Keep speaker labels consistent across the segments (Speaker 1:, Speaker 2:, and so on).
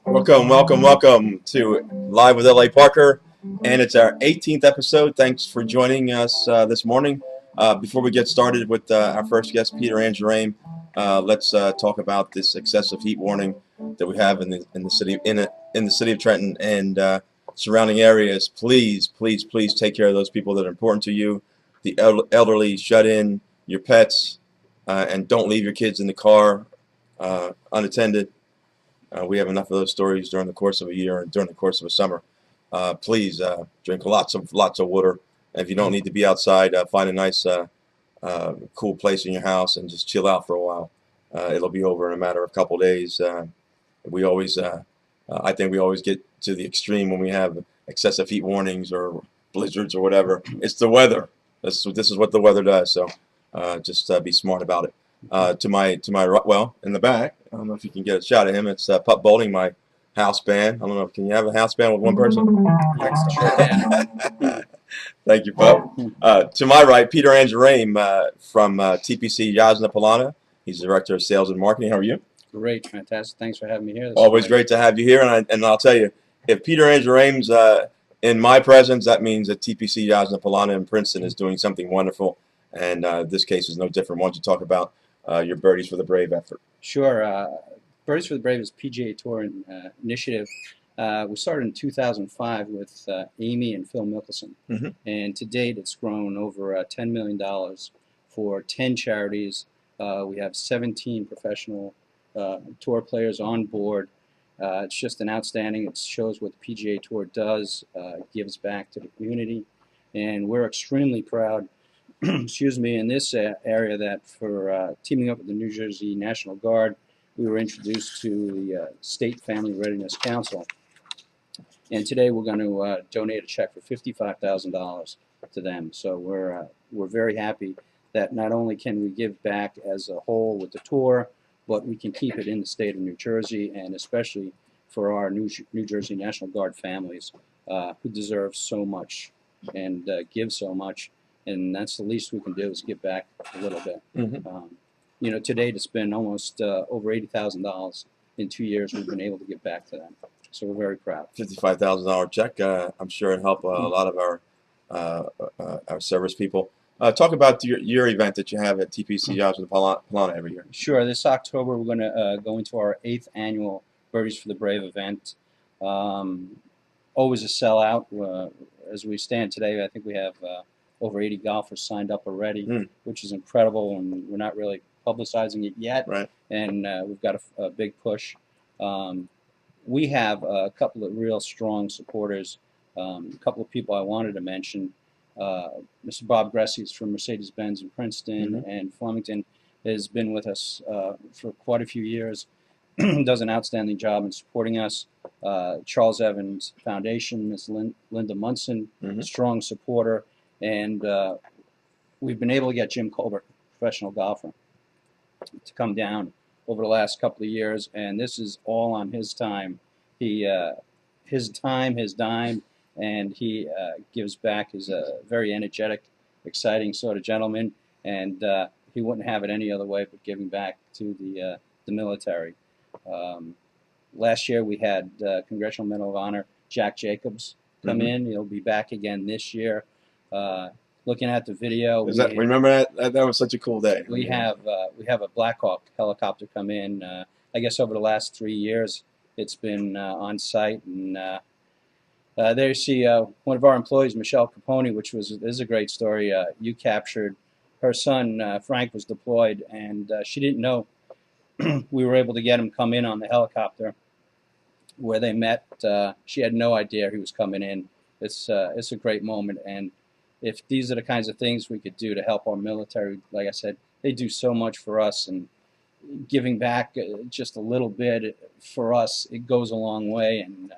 Speaker 1: Welcome to Live with L.A. Parker, and it's our 18th episode. Thanks for joining us this morning. Before we get started with our first guest, Peter Angerame, let's talk about this excessive heat warning that we have in the city of Trenton and surrounding areas. Please take care of those people that are important to you, the elderly, shut in, your pets, and don't leave your kids in the car unattended. We have enough of those stories during the course of a year and during the course of a summer. Please drink lots of water. And if you don't need to be outside, find a nice, cool place in your house and just chill out for a while. It'll be over in a matter of a couple days. We always, I think we always get to the extreme when we have excessive heat warnings or blizzards or whatever. It's the weather. This is what the weather does. So just be smart about it. To my right, well, in the back, I don't know if you can get a shot of him. It's Pup Bowling, my house band. I don't know, can you have a house band with one person? Thank you, Pup. To my right, Peter Angerame from TPC Jana. He's the Director of Sales and Marketing. How are you?
Speaker 2: Great, fantastic. Thanks for having me here.
Speaker 1: Always great to have you here. And I'll tell you, if Peter Angerame's in my presence, that means that TPC Jana in Princeton is doing something wonderful. And this case is no different. Why don't you talk about your Birdies for the Brave effort?
Speaker 2: Sure. Birdies for the Brave is PGA Tour initiative. We started in 2005 with Amy and Phil Mickelson.
Speaker 1: Mm-hmm.
Speaker 2: And to date, it's grown over $10 million for 10 charities. We have 17 professional tour players on board. It's just an outstanding. It shows what the PGA Tour does, gives back to the community. And we're extremely proud excuse me, in this area that for teaming up with the New Jersey National Guard, we were introduced to the State Family Readiness Council. And today we're going to donate a check for $55,000 to them. So we're very happy that not only can we give back as a whole with the tour, but we can keep it in the state of New Jersey, and especially for our New Jersey National Guard families who deserve so much and give so much. And that's the least we can do is give back a little bit.
Speaker 1: Mm-hmm.
Speaker 2: To date, it's been almost over $80,000 in 2 years we've been able to give back to them. So we're very proud.
Speaker 1: $55,000 check. I'm sure it'll help a lot of our service people. Talk about your event that you have at TPC Polasna every year.
Speaker 2: Sure. This October, we're going to go into our 8th annual Birdies for the Brave event. Always a sellout. As we stand today, I think we have over 80 golfers signed up already, which is incredible, and we're not really publicizing it yet.
Speaker 1: Right. And
Speaker 2: we've got a big push. We have a couple of real strong supporters. A couple of people I wanted to mention. Mr. Bob Gressies from Mercedes-Benz in Princeton and Flemington has been with us for quite a few years. Does an outstanding job in supporting us. Charles Evans Foundation, Ms. Linda Munson, strong supporter. And we've been able to get Jim Colbert, professional golfer, to come down over the last couple of years, and this is all on his time. His time, his dime, and he gives back. He's a very energetic, exciting sort of gentleman, and he wouldn't have it any other way but giving back to the military. Last year we had Congressional Medal of Honor Jack Jacobs come in. He'll be back again this year. Looking at the video,
Speaker 1: remember that was such a cool day.
Speaker 2: We have a Black Hawk helicopter come in. I guess over the last 3 years, it's been on site, and there you see one of our employees, Michelle Capone, which is a great story. You captured her son. Frank was deployed, and she didn't know we were able to get him come in on the helicopter where they met. She had no idea he was coming in. It's a great moment, and if these are the kinds of things we could do to help our military, like I said, they do so much for us, and giving back just a little bit for us, it goes a long way, and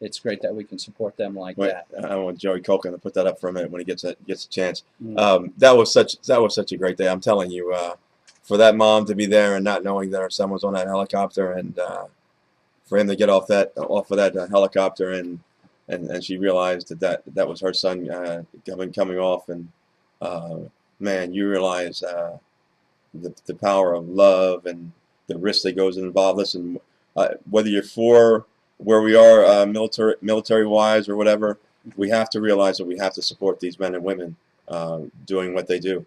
Speaker 2: it's great that we can support them like that.
Speaker 1: I want Joey Colkin to put that up for a minute when he gets a chance. That was such a great day. I'm telling you, for that mom to be there and not knowing that her son was on that helicopter, and for him to get off of that helicopter and she realized that was her son coming off, and man, you realize the power of love and the risk that goes involved. Listen, whether you're for where we are military wise or whatever, we have to realize that we have to support these men and women doing what they do.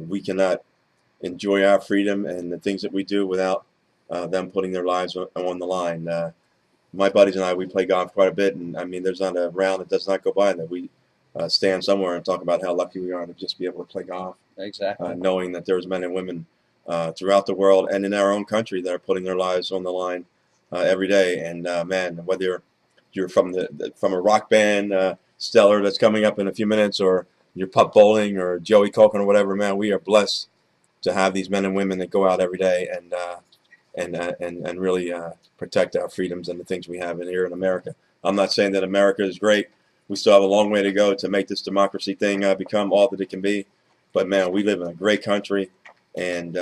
Speaker 1: We cannot enjoy our freedom and the things that we do without them putting their lives on the line. My buddies and I, we play golf quite a bit, and I mean, there's not a round that does not go by that we stand somewhere and talk about how lucky we are to just be able to play golf.
Speaker 2: Exactly.
Speaker 1: Knowing that there's men and women throughout the world and in our own country that are putting their lives on the line every day. And man, whether you're from a rock band, Stellar, that's coming up in a few minutes, or you're putt bowling or Joey Culkin or whatever, man, we are blessed to have these men and women that go out every day and really protect our freedoms and the things we have in here in America. I'm not saying that America is great. We still have a long way to go to make this democracy thing become all that it can be. But man, we live in a great country, and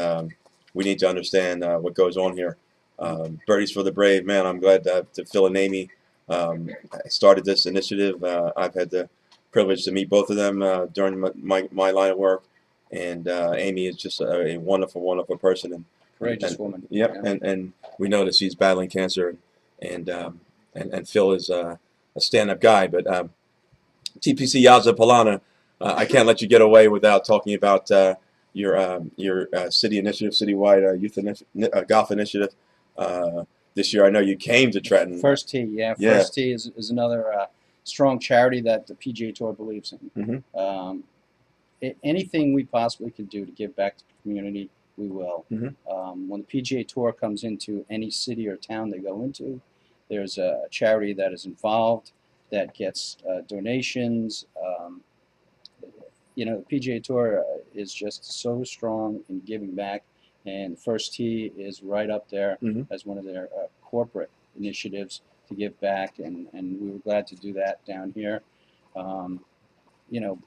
Speaker 1: we need to understand what goes on here. Birdies for the Brave, man. I'm glad that Phil and Amy started this initiative. I've had the privilege to meet both of them during my line of work, and Amy is just a wonderful, wonderful person and
Speaker 2: courageous woman.
Speaker 1: Yep, yeah. And we know that she's battling cancer, and Phil is a stand-up guy. But TPC Yaza Polana, I can't let you get away without talking about your city initiative, citywide youth golf initiative. This year, I know you came to Trenton.
Speaker 2: First Tee, yeah. First Tee is another strong charity that the PGA Tour believes in. Mm-hmm. Anything we possibly can do to give back to the community, we will. Mm-hmm. When the PGA Tour comes into any city or town they go into, there's a charity that is involved that gets donations. The PGA Tour is just so strong in giving back, and First Tee is right up there mm-hmm. as one of their corporate initiatives to give back, and we were glad to do that down here.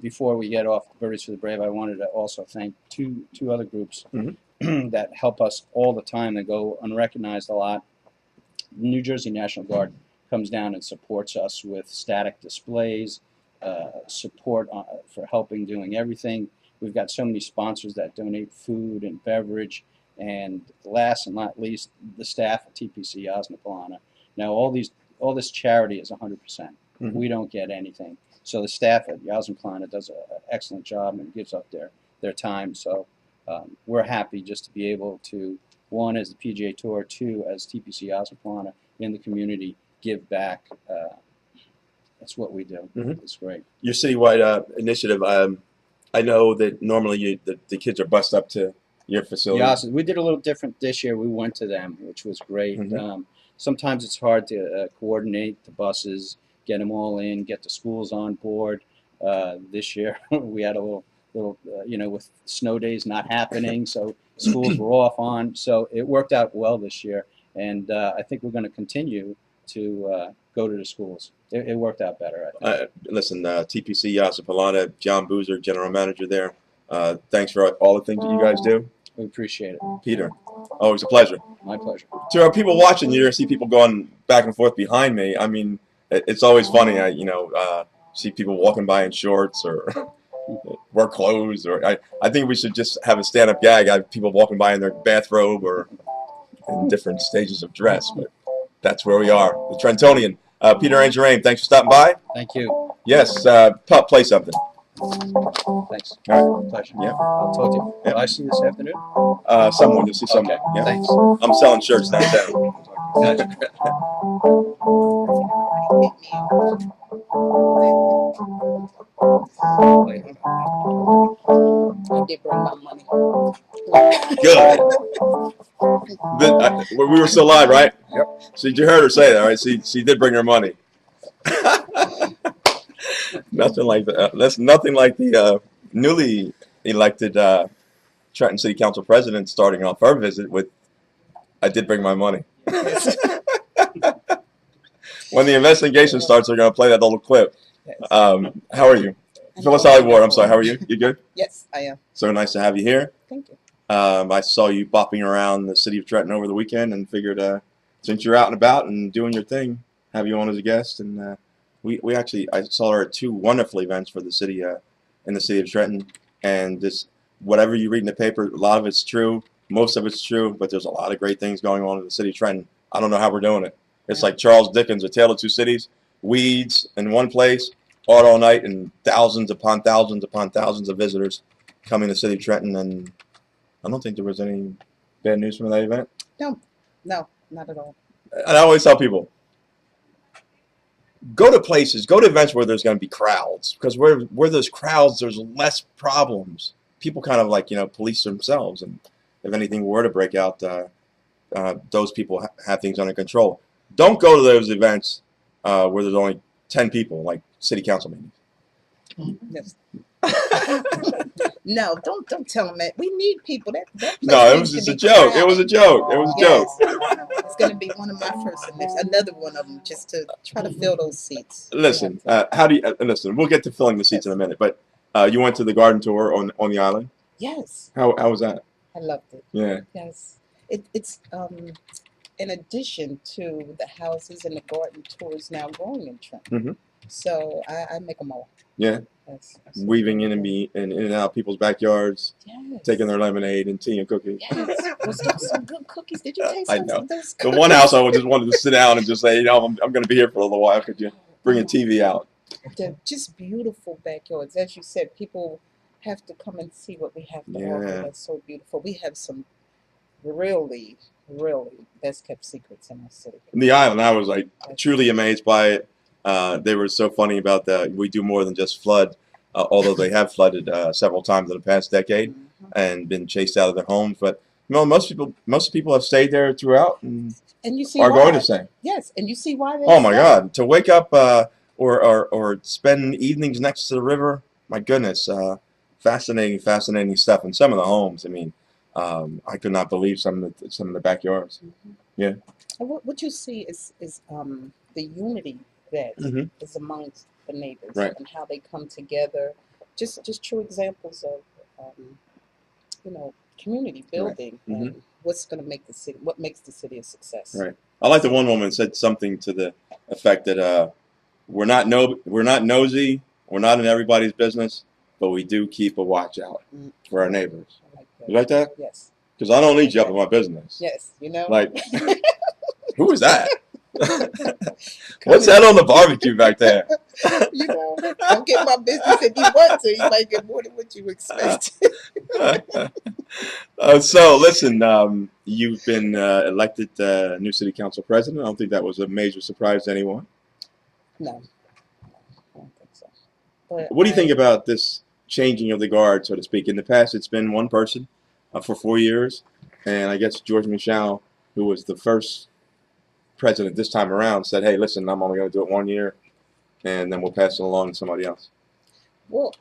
Speaker 2: Before we get off Birdies for the Brave, I wanted to also thank two other groups mm-hmm. that help us all the time. They go unrecognized a lot. The New Jersey National Guard comes down and supports us with static displays, support for helping doing everything. We've got so many sponsors that donate food and beverage, and last and not least, the staff at TPC Yaza Polana. Now, all this charity is 100%. Mm-hmm. We don't get anything. So the staff at Yaza Polana does an excellent job and gives up their time. So we're happy just to be able to, one, as the PGA Tour, two, as TPC Yaza Polana in the community, give back. That's what we do. Mm-hmm. It's great.
Speaker 1: Your citywide initiative, I know that normally the kids are bused up to your facility.
Speaker 2: Yeah, we did a little different this year. We went to them, which was great. Mm-hmm. Sometimes it's hard to coordinate the buses, get them all in, get the schools on board. This year we had a little with snow days not happening, so schools were off on. So it worked out well this year, and I think we're going to continue to go to the schools. It worked out better, I think.
Speaker 1: Listen, TPC Yaza Polana, John Boozer, General Manager there. Thanks for all the things that you guys do.
Speaker 2: We appreciate it.
Speaker 1: Peter, always a pleasure.
Speaker 2: My pleasure.
Speaker 1: To our people watching, you're going to see people going back and forth behind me. I mean, it's always funny. I see people walking by in shorts or wear clothes. Or I think we should just have a stand-up gag. I have people walking by in their bathrobe or in different stages of dress. But that's where we are. The Trentonian. Peter Angerame, thanks for stopping by.
Speaker 2: Thank you.
Speaker 1: Yes, Pup, play something.
Speaker 2: Thanks.
Speaker 1: All right.
Speaker 2: Pleasure.
Speaker 1: Yeah.
Speaker 2: I'll talk to you.
Speaker 1: Yeah.
Speaker 2: Will I see you this afternoon?
Speaker 1: Someone. You'll see someone.
Speaker 2: Okay.
Speaker 1: Yeah.
Speaker 2: Thanks.
Speaker 1: I'm selling shirts downtown.
Speaker 2: Gotcha.
Speaker 3: I did bring my money.
Speaker 1: Good. We were still live, right?
Speaker 2: Yep.
Speaker 1: So you heard her say that, right? She did bring her money. Nothing like that. That's nothing like the newly elected Trenton City Council president starting off her visit with, "I did bring my money." When the investigation starts, they're going to play that little clip. How are you? Phyllis Ward, I'm sorry. How are you? You good?
Speaker 3: Yes, I am.
Speaker 1: So nice to have you here.
Speaker 3: Thank you.
Speaker 1: I saw you bopping around the city of Trenton over the weekend and figured since you're out and about and doing your thing, have you on as a guest. And we actually, I saw her at two wonderful events for the city in the city of Trenton. And this whatever you read in the paper, a lot of it's true. Most of it's true, but there's a lot of great things going on in the city of Trenton. I don't know how we're doing it. It's like Charles Dickens, A Tale of Two Cities. Weeds in one place, art all night, and thousands upon thousands upon thousands of visitors coming to the city of Trenton. And I don't think there was any bad news from that event.
Speaker 3: No, not at all.
Speaker 1: And I always tell people, go to places, go to events where there's going to be crowds, because where there's crowds, there's less problems. People kind of like, police themselves, and if anything were to break out, those people have things under control. Don't go to those events where there's only 10 people, like city council meetings.
Speaker 3: Yes. No, don't tell them that. We need people. That
Speaker 1: No, it was just a joke. It was a joke. It was a joke.
Speaker 3: It's going to be one of my first initiatives. Another one of them, just to try to fill those seats.
Speaker 1: Listen, listen? We'll get to filling the seats in a minute, but you went to the garden tour on the island.
Speaker 3: Yes.
Speaker 1: How was that?
Speaker 3: I loved it.
Speaker 1: Yeah.
Speaker 3: Yes. It's in addition to the houses and the garden tours now going in Trenton.
Speaker 1: Mm-hmm.
Speaker 3: So I make them all.
Speaker 1: Yeah.
Speaker 3: Yes.
Speaker 1: Weaving in and out of people's backyards,
Speaker 3: Yes.
Speaker 1: taking their lemonade and tea and cookies.
Speaker 3: Yes. Was those some good cookies? Did you taste
Speaker 1: I
Speaker 3: some
Speaker 1: know.
Speaker 3: of those
Speaker 1: The
Speaker 3: cookies?
Speaker 1: one house I just wanted to sit down and just say, I'm going to be here for a little while. Could you bring a TV out?
Speaker 3: They're just beautiful backyards. As you said, people have to come and see what we have to offer.
Speaker 1: Yeah.
Speaker 3: That's so beautiful. We have some really, really best kept secrets in our city.
Speaker 1: The island, I was like truly amazed by it. They were so funny about that. We do more than just flood, although they have flooded several times in the past decade and been chased out of their homes. But most people have stayed there throughout and
Speaker 3: you see
Speaker 1: are
Speaker 3: why.
Speaker 1: going to stay.
Speaker 3: Yes, and you see why they
Speaker 1: Oh my
Speaker 3: stay.
Speaker 1: God! To wake up or spend evenings next to the river, my goodness, fascinating stuff. And some of the homes, I mean, I could not believe some of the backyards.
Speaker 3: Mm-hmm.
Speaker 1: Yeah.
Speaker 3: And what you see is the unity that is amongst the neighbors,
Speaker 1: Right.
Speaker 3: and how they come together. Just true examples of community building,
Speaker 1: Right.
Speaker 3: and what's going to make the city, what makes the city a success.
Speaker 1: Right. I like the one woman said something to the effect that we're not nosy, we're not in everybody's business, but we do keep a watch out for our neighbors.
Speaker 3: I like that.
Speaker 1: You like that?
Speaker 3: Yes.
Speaker 1: Because I don't need you up in my business.
Speaker 3: Yes.
Speaker 1: Like, who is that? What's that on the barbecue back there?
Speaker 3: Don't get my business if you want to. You might get more than what you expect.
Speaker 1: So listen, you've been elected new city council president. I don't think that was a major surprise to anyone.
Speaker 3: No, I don't think so. But
Speaker 1: What do you think about this changing of the guard, so to speak? In the past, it's been one person for 4 years, and I guess George Michel, who was the first president this time around, said, "Hey, listen, I'm only going to do it 1 year, and then we'll pass it along to somebody else."
Speaker 3: Well,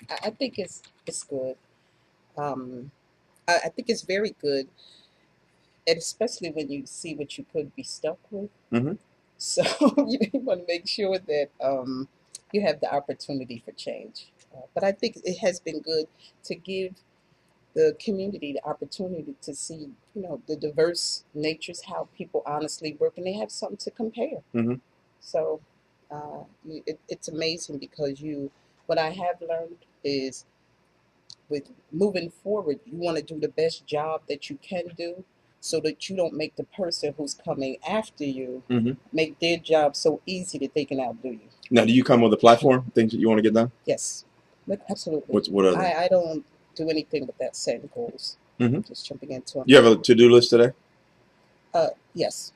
Speaker 3: I think it's good. I think it's very good, and especially when you see what you could be stuck with.
Speaker 1: Mm-hmm.
Speaker 3: So you want to make sure that you have the opportunity for change. But I think it has been good to give the community the opportunity to see, the diverse natures, how people honestly work, and they have something to compare.
Speaker 1: Mm-hmm.
Speaker 3: So it's amazing because what I have learned is with moving forward, you want to do the best job that you can do so that you don't make the person who's coming after you make their job so easy that they can outdo you.
Speaker 1: Now, do you come with a platform, things that you want to get done?
Speaker 3: Yes, absolutely.
Speaker 1: What are they?
Speaker 3: I don't do anything but that, setting goals. Just jumping into them.
Speaker 1: You have a to-do list today?
Speaker 3: Yes.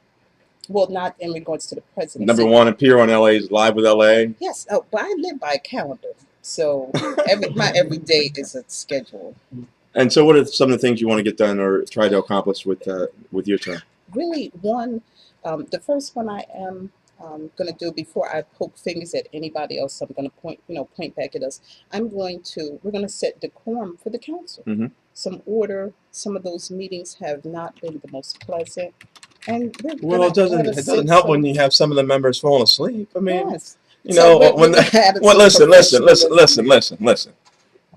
Speaker 3: Well, not in regards to the presidency.
Speaker 1: Number one, appear on LA's Live with LA.
Speaker 3: Yes. Oh, but I live by a calendar, so my every day is a schedule.
Speaker 1: And so, what are some of the things you want to get done or try to accomplish with your term?
Speaker 3: Really, the first one I am going to do before I poke fingers at anybody else. I'm going to point back at us. We're going to set decorum for the council. Some order. Some of those meetings have not been the most pleasant. And
Speaker 1: well, it doesn't help when you have some of the members falling asleep. I mean,
Speaker 3: yes.
Speaker 1: Listen.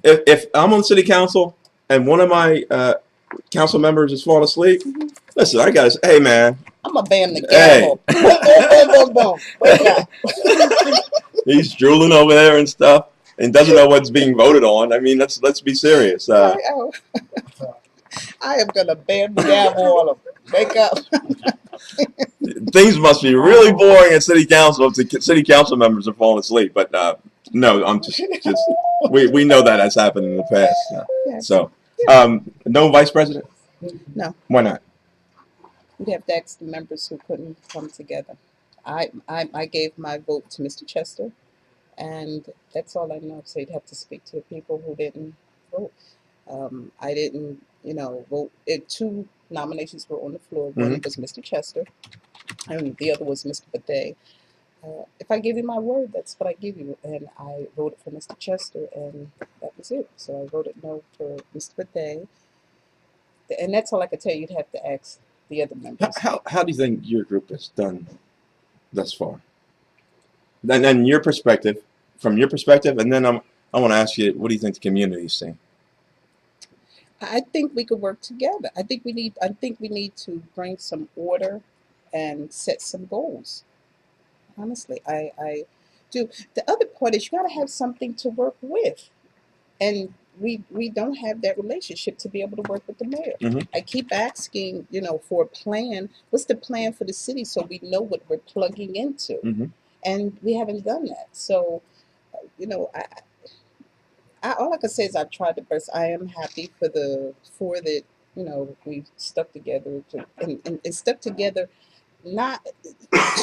Speaker 1: If I'm on city council and one of my council members is falling asleep, listen, I gotta say, hey man,
Speaker 3: I'm gonna bam the gavel. Hey. Boom, boom, boom, boom, boom.
Speaker 1: He's drooling over there and stuff. and doesn't know what's being voted on. I mean, let's be serious.
Speaker 3: I am gonna bam down all of them. Wake up.
Speaker 1: Things must be really boring at city council if the city council members are falling asleep. But no, I'm just we know that has happened in the past.
Speaker 3: Yes.
Speaker 1: So, no vice president?
Speaker 3: No.
Speaker 1: Why not?
Speaker 3: We'd have to ask the members who couldn't come together. I gave my vote to Mr. Chester, and that's all I know. So you'd have to speak to the people who didn't vote. I didn't, vote. Two nominations were on the floor. One was Mr. Chester, and the other was Mr. Bidet. If I give you my word, that's what I give you. And I voted for Mr. Chester, and that was it. So I voted no for Mr. Bidet. And that's all I could tell you. You'd have to ask the other members.
Speaker 1: How do you think your group has done thus far? And then your perspective, from your perspective, and then I want to ask you, what do you think the community is saying?
Speaker 3: I think we could work together. I think we need to bring some order and set some goals. Honestly, I do. The other part is you got to have something to work with, and we don't have that relationship to be able to work with the mayor. I keep asking, for a plan. What's the plan for the city so we know what we're plugging into? And we haven't done that. So, all I can say is I've tried the best. I am happy for that. We stuck together and stuck together. Not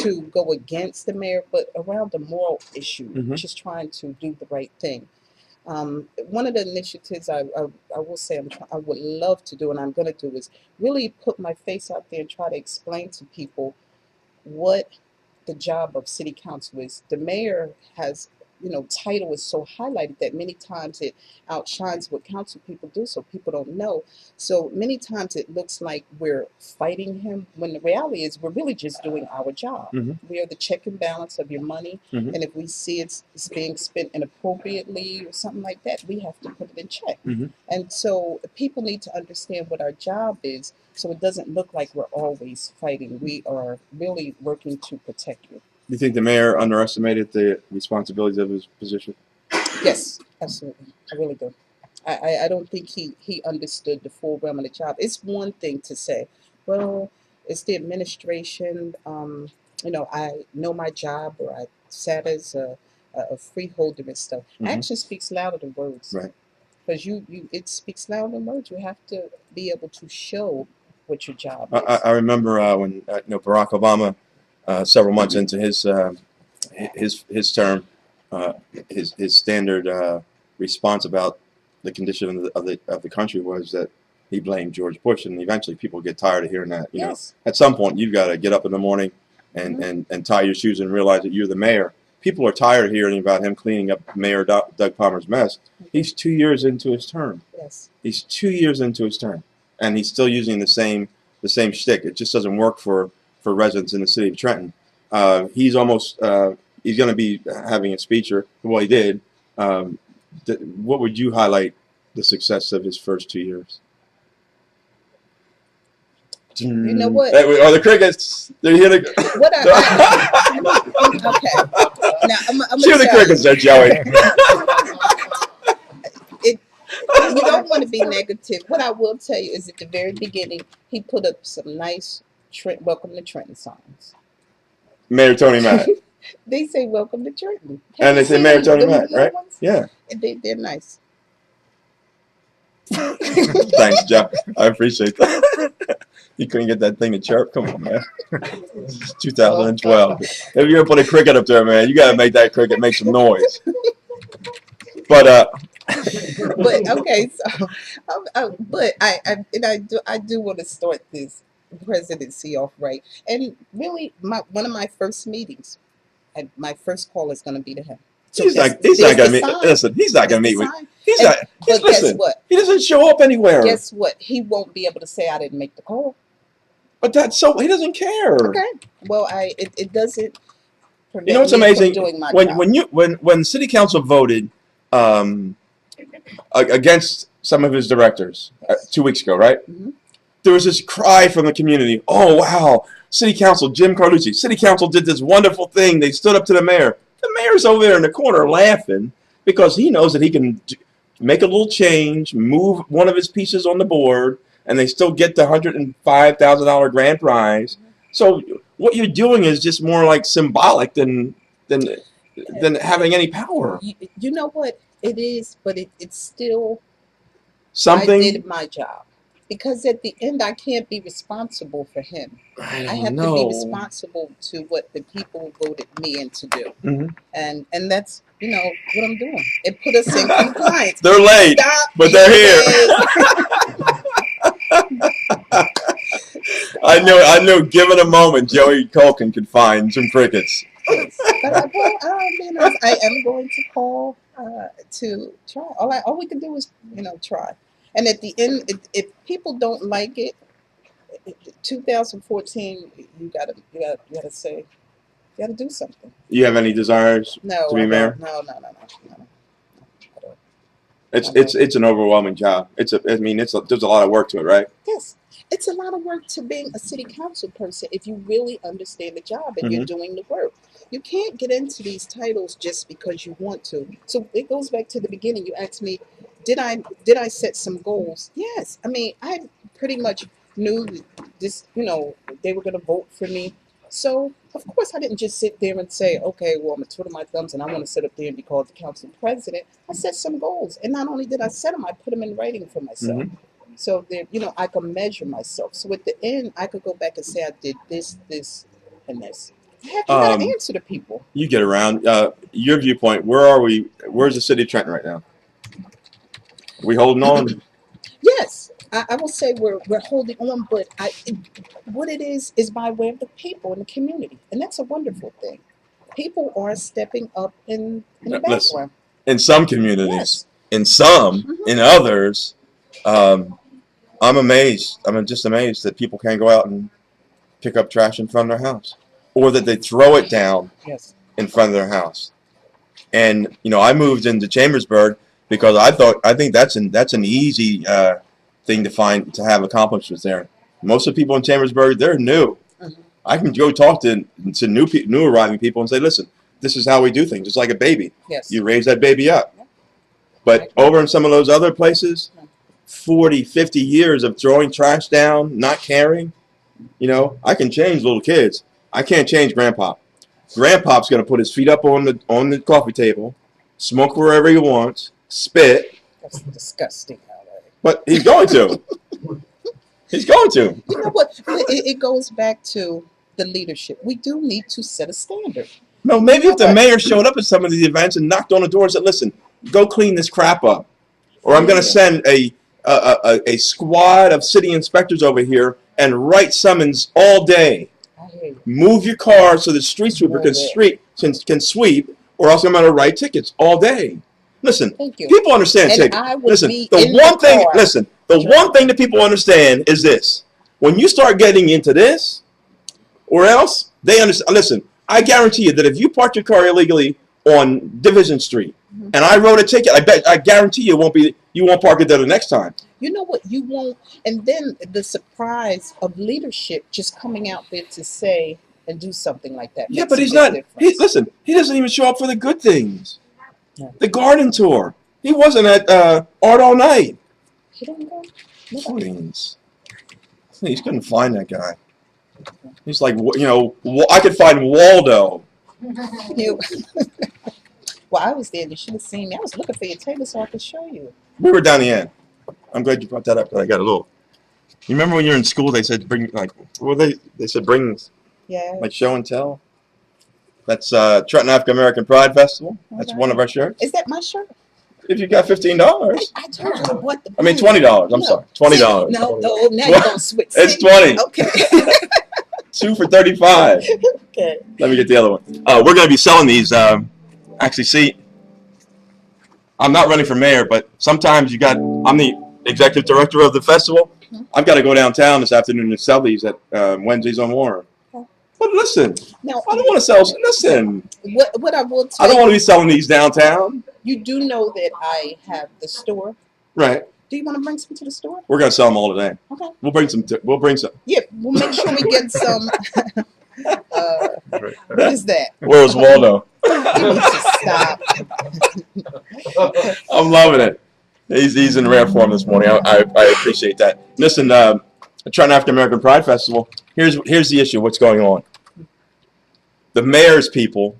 Speaker 3: to go against the mayor, but around the moral issue, just trying to do the right thing. One of the initiatives I will say I would love to do, and I'm going to do, is really put my face out there and try to explain to people what the job of city council is. The mayor has, title is so highlighted that many times it outshines what council people do, so people don't know. So many times it looks like we're fighting him, when the reality is we're really just doing our job. We are the check and balance of your money, and if we see it's being spent inappropriately or something like that, we have to put it in check. And so people need to understand what our job is, so it doesn't look like we're always fighting. We are really working to protect you.
Speaker 1: Do you think the mayor underestimated the responsibilities of his position?
Speaker 3: Yes, absolutely. I really do. I don't think he understood the full realm of the job. It's one thing to say, well, it's the administration. I know my job, or I sat as a freeholder and stuff. Action speaks louder than words.
Speaker 1: Right.
Speaker 3: Because it speaks louder than words. You have to be able to show what your job is.
Speaker 1: I remember when Barack Obama, several months into his term, his standard response about the condition of the country was that he blamed George Bush, and eventually people get tired of hearing that.
Speaker 3: Yes.
Speaker 1: At some point you've got to get up in the morning and tie your shoes and realize that you're the mayor. People are tired of hearing about him cleaning up Mayor Doug Palmer's mess. He's 2 years into his term.
Speaker 3: Yes. He's
Speaker 1: 2 years into his term, and he's still using the same shtick. It just doesn't work for residents in the city of Trenton. He's almost he's going to be having a speech, or well, he did. What would you highlight the success of his first 2 years?
Speaker 3: You know what?
Speaker 1: Are the crickets? They're here to.
Speaker 3: Okay. Now I'm
Speaker 1: Cheer the crickets there, Joey.
Speaker 3: You don't want to be negative. What I will tell you is, at the very beginning, he put up some nice welcome to Trenton signs.
Speaker 1: Mayor Tony Matt.
Speaker 3: They say welcome to Trenton.
Speaker 1: And they say Mayor Tony Matt, right? Yeah.
Speaker 3: They're nice.
Speaker 1: Thanks, Joe. I appreciate that. You couldn't get that thing to chirp? Come on, man. It's 2012. If you're going to put a cricket up there, man, you got to make that cricket make some noise. But
Speaker 3: okay, so but I do want to start this presidency off right, and really one of my first meetings, and my first call is going to be to him. So
Speaker 1: he's not going to meet. Listen, he's not going to meet with. Listen, he doesn't show up anywhere.
Speaker 3: Guess what? He won't be able to say I didn't make the call.
Speaker 1: But that's so he doesn't care.
Speaker 3: Okay. Well, it doesn't.
Speaker 1: You know what's amazing? When City Council voted against some of his directors 2 weeks ago, right? There was this cry from the community. Oh wow! City Council, Jim Carlucci. City Council did this wonderful thing. They stood up to the mayor. The mayor's over there in the corner laughing because he knows that he can make a little change, move one of his pieces on the board, and they still get the $105,000 grand prize. So what you're doing is just more like symbolic than having any power.
Speaker 3: You know what it is, but it's still
Speaker 1: Something.
Speaker 3: I did my job, because at the end I can't be responsible for him. I have to be responsible to what the people voted me in to do, and that's what I'm doing. It put us in compliance.
Speaker 1: They're late, but they're here. I know. Given a moment, Joey Culkin could find some crickets.
Speaker 3: But I am going to call to try. All we can do is try. And at the end, if people don't like it, 2014, you gotta say, you gotta do something.
Speaker 1: You have any desires to be mayor?
Speaker 3: No.
Speaker 1: It's an overwhelming job. There's a lot of work to it, right?
Speaker 3: Yes. It's a lot of work to being a city council person if you really understand the job and you're doing the work. You can't get into these titles just because you want to. So it goes back to the beginning. You asked me, did I set some goals? Yes. I mean, I pretty much knew this, they were going to vote for me. So, of course, I didn't just sit there and say, okay, well, I'm going to twiddle my thumbs and I want to sit up there and be called the council president. I set some goals. And not only did I set them, I put them in writing for myself. So that, I can measure myself. So at the end, I could go back and say I did this, and this. You got to answer to people.
Speaker 1: You get around. Your viewpoint, where are we? Where's the city of Trenton right now? Are we holding on?
Speaker 3: Yes. I will say we're holding on, but what it is by way of the people in the community. And that's a wonderful thing. People are stepping up in the background.
Speaker 1: In some communities. In some. In others. I'm amazed. I'm just amazed that people can't go out and pick up trash in front of their house, or that they throw it down in front of their house. And I moved into Chambersburg because I think that's an easy thing to have accomplishments there. Most of the people in Chambersburg, they're new. I can go talk to new arriving people and say, listen, this is how we do things. It's like a baby. You raise that baby up. But over in some of those other places, 40, 50 years of throwing trash down, not caring. I can change little kids. I can't change Grandpa. Grandpa's going to put his feet up on the coffee table, smoke wherever he wants, spit.
Speaker 3: That's disgusting.
Speaker 1: But he's going to. He's going to.
Speaker 3: You know what? It goes back to the leadership. We do need to set a standard.
Speaker 1: No, maybe if the mayor showed up at some of these events and knocked on the door and said, listen, go clean this crap up. Or I'm going to send a squad of city inspectors over here and write summons all day. Move your car so the street sweeper can sweep, or else I'm going to write tickets all day. Listen, people understand. Listen, the one thing that people understand is this: when you start getting into this, or else they understand. Listen, I guarantee you that if you park your car illegally on Division Street, and I wrote a ticket, I guarantee you won't park it there the next time.
Speaker 3: You know what? You won't. And then the surprise of leadership just coming out there to say and do something like that.
Speaker 1: Yeah, but he's not. Listen, he doesn't even show up for the good things. The garden tour. He wasn't at Art All Night.
Speaker 3: He didn't go.
Speaker 1: Please. He couldn't find that guy. He's like, I could find Waldo.
Speaker 3: Well, I was there. You should have seen me. I was looking for your table so I could show you.
Speaker 1: We were down the end. I'm glad you brought that up. I got a little. You remember when you were in school? They said bring they said bring like show and tell. That's Trenton African American Pride Festival. That's one of our shirts.
Speaker 3: Is that my shirt?
Speaker 1: If you got $15.
Speaker 3: I told you what the.
Speaker 1: I mean $20. I'm sorry, $20.
Speaker 3: No, now you're gonna switch.
Speaker 1: It's 20.
Speaker 3: Okay.
Speaker 1: 2 for $35.
Speaker 3: Okay.
Speaker 1: Let me get the other one. We're gonna be selling these. Actually, see, I'm not running for mayor, but sometimes I'm the executive director of the festival. I've got to go downtown this afternoon and sell these at Wednesdays on Warren. But listen,
Speaker 3: now,
Speaker 1: I don't want to sell. Listen,
Speaker 3: what I will tell
Speaker 1: I don't want to be selling these downtown.
Speaker 3: You do know that I have the store,
Speaker 1: right? Do
Speaker 3: you want to bring some to the store?
Speaker 1: We're gonna sell them all today.
Speaker 3: Okay.
Speaker 1: We'll bring some.
Speaker 3: Yeah, we'll make sure we get some. What is that?
Speaker 1: Where's Waldo?
Speaker 3: You need to stop.
Speaker 1: I'm loving it. He's in rare form this morning. I appreciate that. Listen, Trenton African American Pride Festival. Here's the issue. What's going on? The mayor's people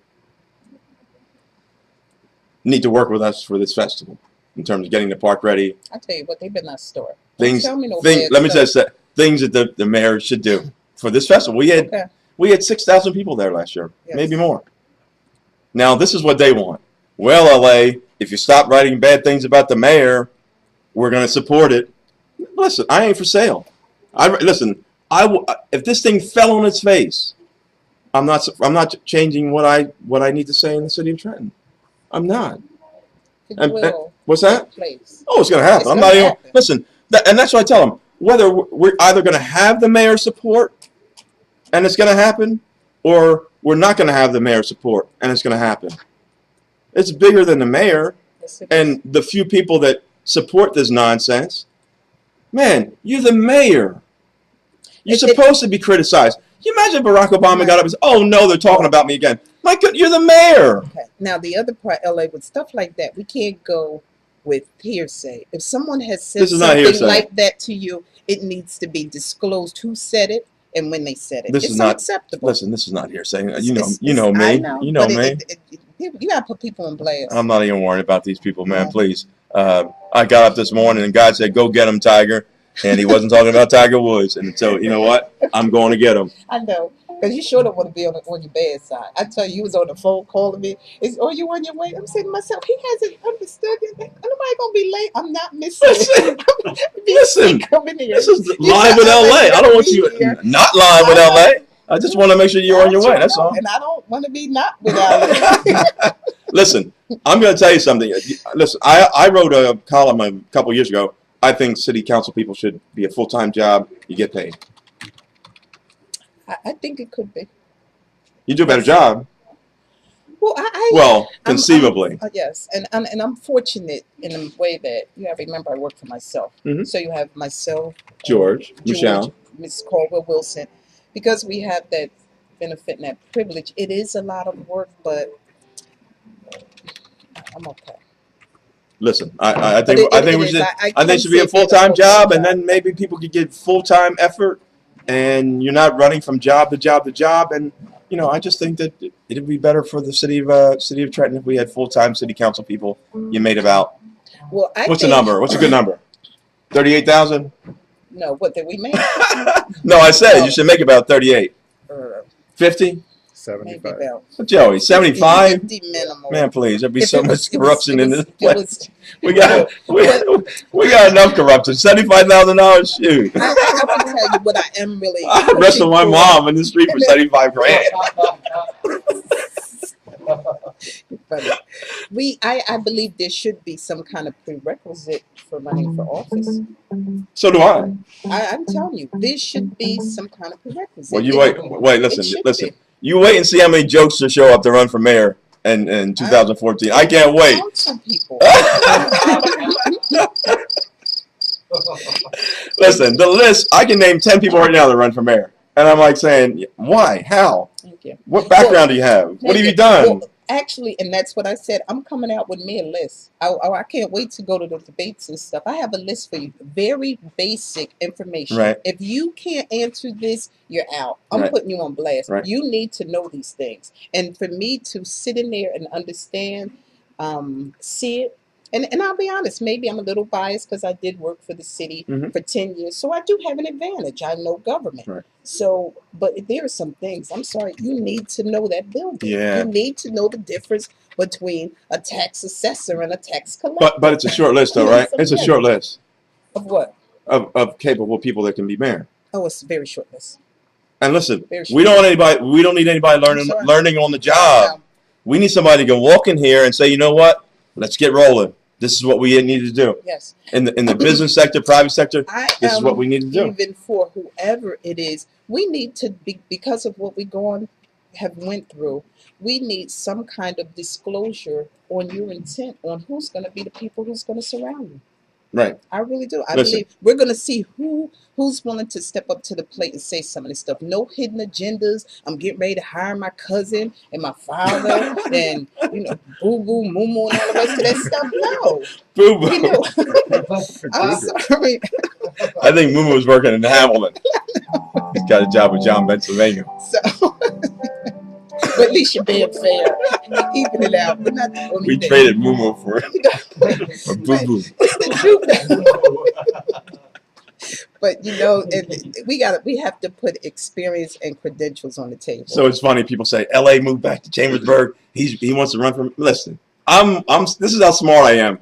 Speaker 1: need to work with us for this festival in terms of getting the park ready.
Speaker 3: I tell you what, they've been our store.
Speaker 1: Things.
Speaker 3: Tell me no
Speaker 1: Let me say things that the mayor should do for this festival. We had 6,000 people there last year, maybe more. Now this is what they want. Well, LA, if you stop writing bad things about the mayor, we're going to support it. Listen, I ain't for sale. If this thing fell on its face, I'm not changing what I need to say in the city of Trenton. I'm not. What's that?
Speaker 3: Place.
Speaker 1: Oh, it's going to happen. I'm not even. Listen, and that's what I tell them. Whether we're either going to have the mayor's support, and it's going to happen, or we're not going to have the mayor's support, and it's going to happen. It's bigger than the mayor and the few people that support this nonsense. Man, you're the mayor. You're supposed to be criticized. You imagine Barack Obama got up and said, "Oh no, they're talking about me again." My God, you're the mayor.
Speaker 3: Okay. Now the other part, LA, with stuff like that, we can't go with hearsay. If someone has said something like that to you, it needs to be disclosed who said it and when they said it. It's not acceptable.
Speaker 1: Listen, this is not hearsay. You know me. You know me.
Speaker 3: You gotta put people on blast.
Speaker 1: I'm not even worried about these people, man. Please. I got up this morning and God said, "Go get him, Tiger," and He wasn't talking about Tiger Woods. And so, you know what? I'm going to get him.
Speaker 3: I know, because you sure don't want to be on your bad side. I tell you, you was on the phone calling me. "Oh, you on your way?" I'm saying to myself, he hasn't understood it. Nobody gonna be late. I'm not missing.
Speaker 1: Listen. This is live with LA. I don't want you not live with LA. I just want to make sure you're on your way. That's all.
Speaker 3: And I don't want to be not without it.
Speaker 1: Listen, I'm going to tell you something. Listen, I wrote a column a couple years ago. I think city council people should be a full-time job. You get paid.
Speaker 3: I think it could be.
Speaker 1: You do a better job.
Speaker 3: Well,
Speaker 1: conceivably.
Speaker 3: Yes, and I'm fortunate in a way that you have to remember I work for myself.
Speaker 1: Mm-hmm.
Speaker 3: So you have myself,
Speaker 1: George, Michelle,
Speaker 3: Miss Caldwell Wilson. Because we have that benefit and that privilege, it is a lot of work, but I'm okay.
Speaker 1: Listen, I think it should be a full-time job, and then maybe people could get full-time effort, and you're not running from job to job to job. And I just think that it'd be better for the city of Trenton if we had full-time city council people. You made about what's the number? What's a good number? 38,000.
Speaker 3: No, what did we make?
Speaker 1: No, I said you should make about 38. 50?
Speaker 4: 75.
Speaker 1: Joey, 75?
Speaker 3: 50 minimum.
Speaker 1: Man, please, there'd be so much corruption in this place. We got enough corruption. $75,000, shoot.
Speaker 3: I will tell you what I am really.
Speaker 1: I wrestled my mom in the street for 75 grand.
Speaker 3: I believe there should be some kind of prerequisite for running for office.
Speaker 1: So do I.
Speaker 3: I'm telling you, there should be some kind of prerequisite.
Speaker 1: Well, you wait, listen. You wait and see how many jokesters show up to run for mayor in 2014. I can't wait.
Speaker 3: Some people.
Speaker 1: Listen, the list, I can name 10 people right now that run for mayor. And I'm like saying, why? How?
Speaker 3: Thank you.
Speaker 1: What background do you have? What have you done?
Speaker 3: Well, actually, and that's what I said. I'm coming out with me a list. I can't wait to go to the debates and stuff. I have a list for you. Very basic information.
Speaker 1: Right.
Speaker 3: If you can't answer this, you're out. I'm putting you on blast.
Speaker 1: Right.
Speaker 3: You need to know these things. And for me to sit in there and understand, see it, and I'll be honest, maybe I'm a little biased because I did work for the city for 10 years. So I do have an advantage. I know government.
Speaker 1: Right.
Speaker 3: So, but there are some things, I'm sorry, you need to know that building.
Speaker 1: Yeah.
Speaker 3: You need to know the difference between a tax assessor and a tax collector.
Speaker 1: But it's a short list, though, right? It's a short list.
Speaker 3: Of what?
Speaker 1: Of capable people that can be mayor.
Speaker 3: Oh, it's a very short list.
Speaker 1: And listen, we don't need anybody learning on the job.
Speaker 3: No.
Speaker 1: We need somebody who can walk in here and say, you know what? Let's get rolling. This is what we need to do.
Speaker 3: Yes.
Speaker 1: In the business sector, private sector, this is what we need to do.
Speaker 3: Even for whoever it is, we need to be, because of what we have went through, we need some kind of disclosure on your intent on who's going to be the people who's going to surround you.
Speaker 1: Right.
Speaker 3: I really do. I
Speaker 1: Listen.
Speaker 3: believe we're going to see who's willing to step up to the plate and say some of this stuff. No hidden agendas. I'm getting ready to hire my cousin and my father and boo boo moo moo and all the rest of that stuff. No,
Speaker 1: Boo boo.
Speaker 3: we know. I'm sorry.
Speaker 1: I think Moo was working in Hamilton. He's got a job with John, Pennsylvania.
Speaker 3: So, but at least you're being fair, even it out. But not the only
Speaker 1: We
Speaker 3: thing.
Speaker 1: traded Moo for Boo Boo.
Speaker 3: It's the truth. But we have to put experience and credentials on the table.
Speaker 1: So it's funny. People say L.A. moved back to Chambersburg. He wants to run for. Listen, This is how smart I am.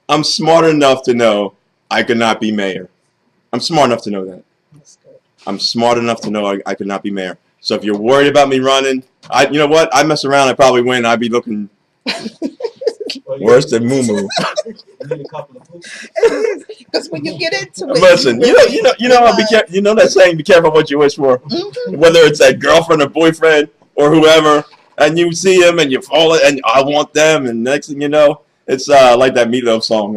Speaker 1: I'm smart enough to know I could not be mayor. I'm smart enough to know that.
Speaker 3: That's good.
Speaker 1: I'm smart enough to know I could not be mayor. So if you're worried about me running, you know what? I mess around. I probably win. I'd be looking worse than Moo Moo.
Speaker 3: Because when you get into it,
Speaker 1: Listen, you know that saying, be careful what you wish for.
Speaker 3: Mhm.
Speaker 1: Whether it's that girlfriend or boyfriend or whoever, and you see them and you fall and I want them, and next thing you know, it's like that Meatloaf song.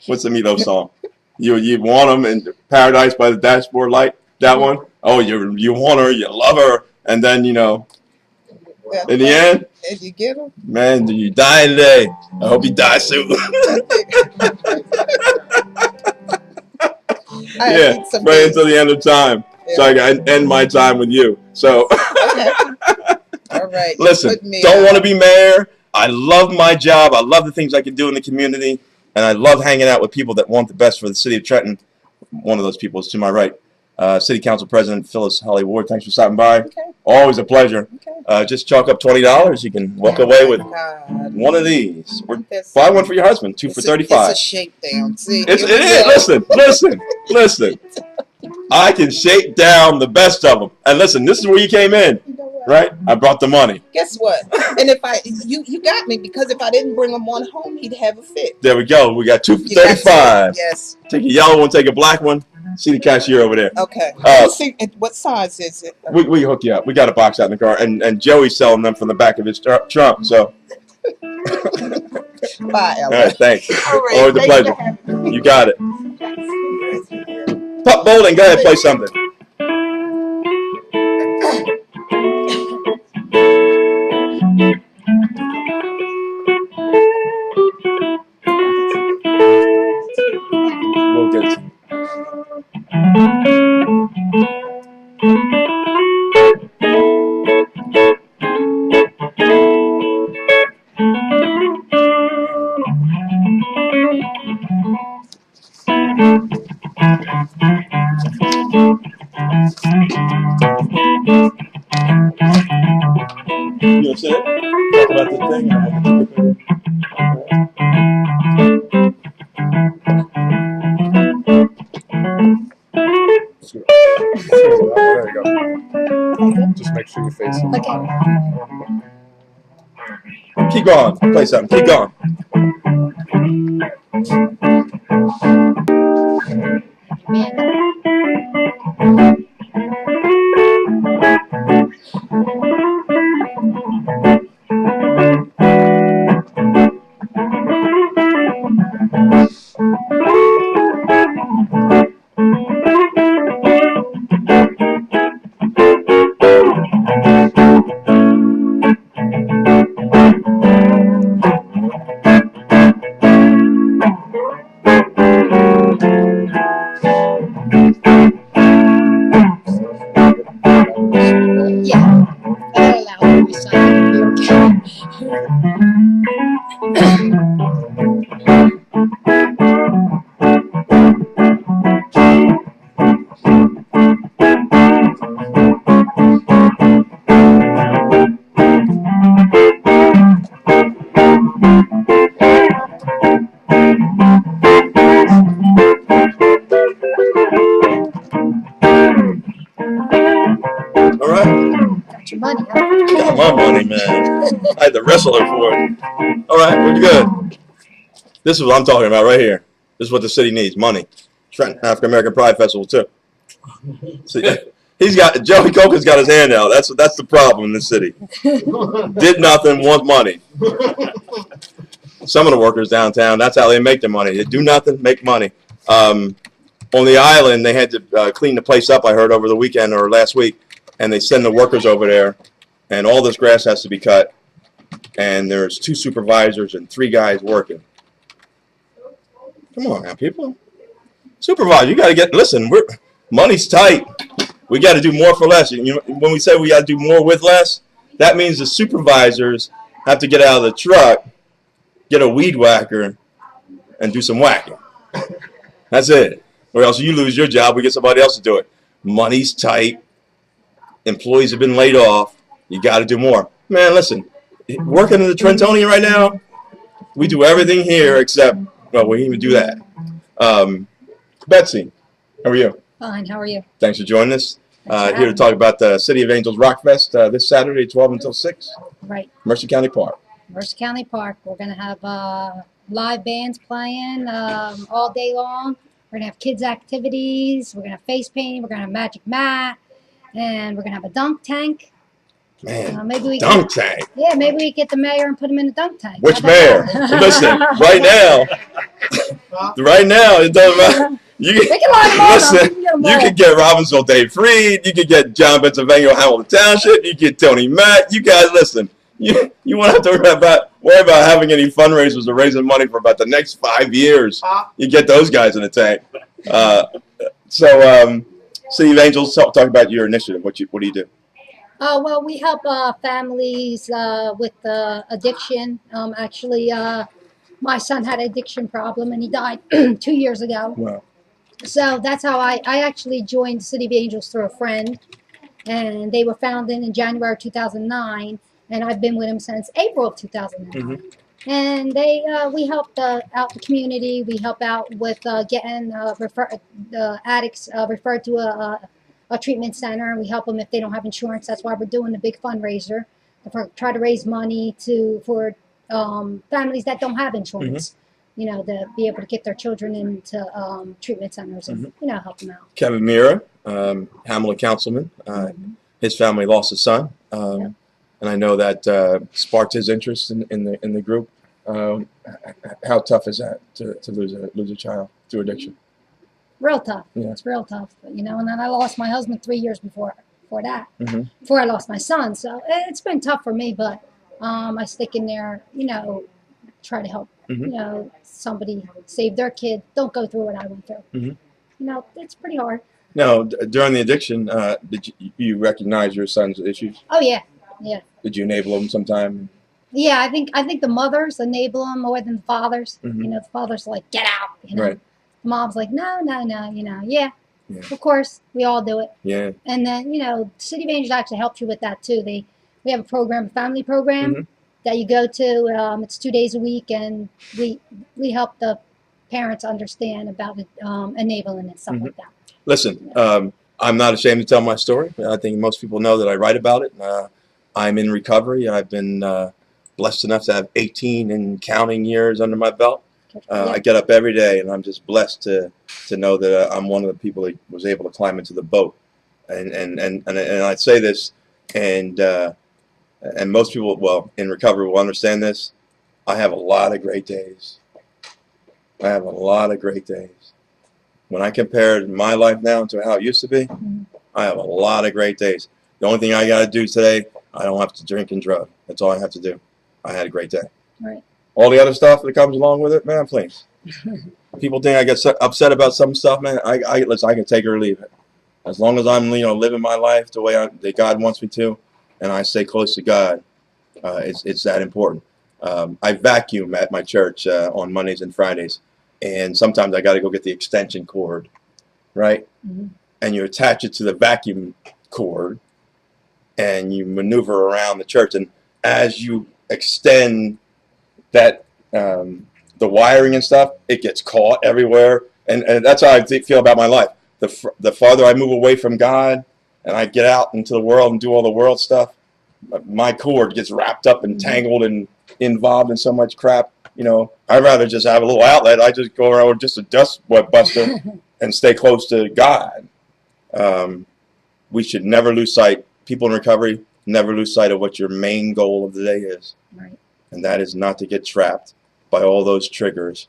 Speaker 1: What's the Meatloaf song? You want them in Paradise by the Dashboard Light. That one. Oh, you want her, you love her, and then in the end,
Speaker 3: and you get them.
Speaker 1: man, do you die today? I hope you die soon. Yeah, pray until the end of time, so I can end my time with you. So,
Speaker 3: Okay. All right.
Speaker 1: listen, don't want to be mayor. I love my job. I love the things I can do in the community, and I love hanging out with people that want the best for the city of Trenton. One of those people is to my right. City Council President Phyllis Ward. Thanks for stopping by.
Speaker 3: Okay.
Speaker 1: Always a pleasure.
Speaker 3: Okay.
Speaker 1: Just chalk up $20. You can walk away with
Speaker 3: God.
Speaker 1: one of these. Or
Speaker 3: That's-
Speaker 1: buy one for your husband. Two for $35.
Speaker 3: It's a shakedown. See,
Speaker 1: It is. Listen. I can shake down the best of them. And listen, this is where you came in,
Speaker 3: You know what?
Speaker 1: right? I brought the money.
Speaker 3: Guess what? And if you got me, because if I didn't bring him on home, he'd have a fit.
Speaker 1: There we go. We got two for
Speaker 3: You got
Speaker 1: 35.
Speaker 3: to. Yes.
Speaker 1: Take a yellow one, take a black one. See the cashier over there.
Speaker 3: Okay.
Speaker 1: Uh,
Speaker 3: What size is it?
Speaker 1: We hook you up. We got a box out in the car, and Joey's selling them from the back of his trunk. So,
Speaker 3: Bye,
Speaker 1: all
Speaker 3: Ella.
Speaker 1: right, thanks.
Speaker 3: All right.
Speaker 1: Always a
Speaker 3: Thanks
Speaker 1: pleasure.
Speaker 3: for having me.
Speaker 1: You got it. Pup Bowling, go ahead, play something. We'll get it. You know, talk about the thing.
Speaker 4: There you go. Just make sure you face it.
Speaker 1: Keep going. Play something. Keep going.
Speaker 5: Yeah, I allow you to resign. You're okay.
Speaker 1: All right.
Speaker 5: Got your money, huh?
Speaker 1: Got my money, man. I had to wrestle her for it. All right, we're good. This is what I'm talking about right here. This is what the city needs: money. Trenton African American Pride Festival too. See, Joey Coca's got his hand out. That's the problem in the city. Did nothing, want money. some of the workers downtown, that's how they make their money. They do nothing, make money. On the island, they had to clean the place up, I heard, over the weekend or last week, and they send the workers over there, and all this grass has to be cut, and there's 2 supervisors and 3 guys working. Come on now, people. Supervisor, you got to get, listen, money's tight. We got to do more for less. You know, when we say we got to do more with less, that means the supervisors have to get out of the truck, get a weed whacker, and do some whacking. That's it. Or else you lose your job, we get somebody else to do it. Money's tight. Employees have been laid off. You got to do more. Man, listen, working in the Trentonian right now, we do everything here except, well, we even do that. Betsy, how are you?
Speaker 5: Fine, how are you?
Speaker 1: Thanks for joining us. Here to talk about the City of Angels Rock Fest this Saturday, 12 until 6.
Speaker 5: Right.
Speaker 1: Mercer County Park.
Speaker 5: Mercer County Park. We're going to have live bands playing all day long. We're going to have kids' activities. We're going to have face painting. We're going to have magic mat. And we're going to have a dunk tank.
Speaker 1: Man,
Speaker 5: maybe we
Speaker 1: dunk tank.
Speaker 5: Yeah, maybe we get the mayor and put him in the dunk tank.
Speaker 1: Which mayor? Listen, right now, it doesn't matter. You could get Robbinsville Dave Freed. You could get John Pennsylvania Hamilton Township. You get Tony Matt. You guys, listen. You won't have to worry about having any fundraisers or raising money for about the next 5 years. You get those guys in the tank. City of Angels, talk about your initiative. What do you do?
Speaker 5: Well, we help families with addiction. Actually, my son had an addiction problem, and he died 2 years ago.
Speaker 1: Wow.
Speaker 5: So that's how I actually joined City of Angels through a friend, and they were founded in January 2009, and I've been with them since April of 2009. Mm-hmm. And we help out the community. We help out with getting the addicts referred to a treatment center. We help them if they don't have insurance. That's why we're doing a big fundraiser to try to raise money for families that don't have insurance. Mm-hmm. You know, to be able to get their children into treatment centers and, mm-hmm. Help them out.
Speaker 1: Kevin Mira, Hamilton councilman, his family lost a son, and I know that sparked his interest in the group. How tough is that to lose a child through addiction?
Speaker 5: Real tough.
Speaker 1: Yeah.
Speaker 5: It's real tough. But, and then I lost my husband 3 years before that,
Speaker 1: mm-hmm.
Speaker 5: before I lost my son. So it's been tough for me, but I stick in there, try to help, mm-hmm. Somebody save their kid. Don't go through what I went through. Mm-hmm. It's pretty hard.
Speaker 1: Now, during the addiction, did you recognize your son's issues?
Speaker 5: Oh, yeah. Yeah.
Speaker 1: Did you enable him sometime?
Speaker 5: Yeah, I think the mothers enable him more than the fathers.
Speaker 1: Mm-hmm.
Speaker 5: The fathers are like, get out.
Speaker 1: Right.
Speaker 5: The mom's like, no, yeah. Of course, we all do it.
Speaker 1: Yeah.
Speaker 5: And then, City of Angels actually helps you with that, too. We have a program, a family program, mm-hmm. that you go to. It's 2 days a week, and we help the parents understand about enabling and stuff
Speaker 1: mm-hmm.
Speaker 5: like that.
Speaker 1: Listen, I'm not ashamed to tell my story. I think most people know that I write about it. I'm in recovery. I've been blessed enough to have 18 and counting years under my belt. I get up every day, and I'm just blessed to know that I'm one of the people that was able to climb into the boat. And I'd say this, and most people, well, in recovery will understand this. I have a lot of great days. When I compare my life now to how it used to be, mm-hmm. I have a lot of great days. The only thing I got to do today, I don't have to drink and drug. That's all I have to do. I had a great day.
Speaker 5: Right.
Speaker 1: All the other stuff that comes along with it, man, please. People think I get upset about some stuff, man. I can take it or leave it. As long as I'm, living my life the way that God wants me to, and I stay close to God, it's that important. I vacuum at my church on Mondays and Fridays, and sometimes I got to go get the extension cord, right? Mm-hmm. And you attach it to the vacuum cord, and you maneuver around the church, and as you extend that the wiring and stuff, it gets caught everywhere, and that's how I feel about my life. The farther I move away from God and I get out into the world and do all the world stuff, my cord gets wrapped up and tangled and involved in so much crap. I'd rather just have a little outlet. I just go around with just a dust buster and stay close to God. We should never lose sight. People in recovery, never lose sight of what your main goal of the day is.
Speaker 5: Right.
Speaker 1: And that is not to get trapped by all those triggers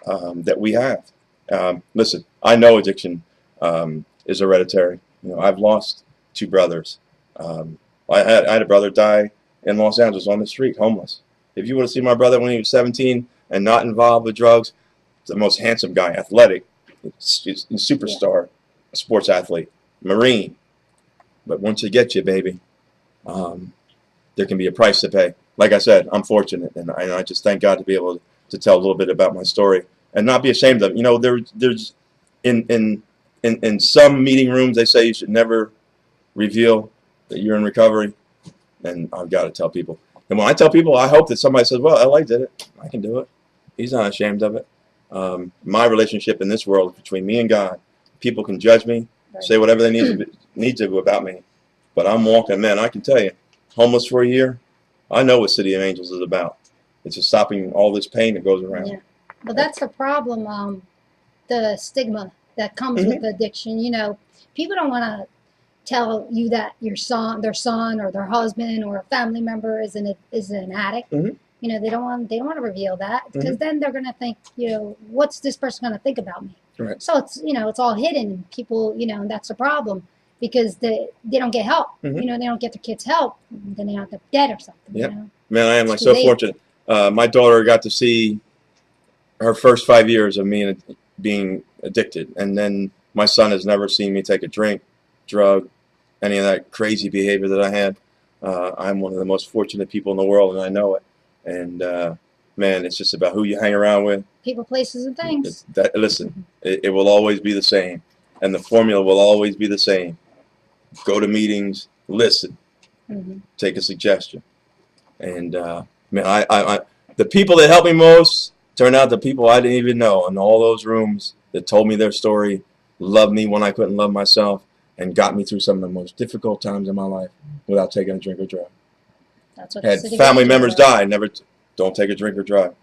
Speaker 1: that we have. Listen, I know addiction is hereditary. You know, I've lost 2 brothers. I had a brother die in Los Angeles on the street, homeless. If you would have seen my brother when he was 17 and not involved with drugs, the most handsome guy, athletic, superstar, a sports athlete, Marine. But once they get you, baby, there can be a price to pay. Like I said, I'm fortunate, and I just thank God to be able to tell a little bit about my story and not be ashamed of it. You know, there's in some meeting rooms they say you should never reveal that you're in recovery, and I've got to tell people. And when I tell people, I hope that somebody says, "Well, LA did it. I can do it." He's not ashamed of it. My relationship in this world is between me and God. People can judge me, say whatever they need to about me, but I'm walking. Man, I can tell you, homeless for a year, I know what City of Angels is about. It's just stopping all this pain that goes around.
Speaker 5: Yeah. But that's the problem, the stigma that comes with addiction. You know, people don't want to tell you that their son or their husband or a family member is an addict. You know, they don't want to reveal that because then they're going to think, you know, what's this person going to think about me?
Speaker 1: Right.
Speaker 5: So it's, you know, it's all hidden, and people, you know, and that's the problem because they don't get help. You know, they don't get their kids help, then they end up dead or something.
Speaker 1: Yep.
Speaker 5: You know?
Speaker 1: Man, I am like so fortunate. My daughter got to see her first 5 years of me being addicted, and then my son has never seen me take a drink, drug, any of that crazy behavior that I had. I'm one of the most fortunate people in the world, and I know it. And man, it's just about who you hang around with.
Speaker 5: People, places, and things.
Speaker 1: Listen, it will always be the same, and the formula will always be the same. Go to meetings, listen, take a suggestion, and man, I the people that helped me most turned out the people I didn't even know in all those rooms that told me their story, loved me when I couldn't love myself, and got me through some of the most difficult times in my life without taking a drink or drug.
Speaker 5: That's what
Speaker 1: had family members die, don't take a drink or drug.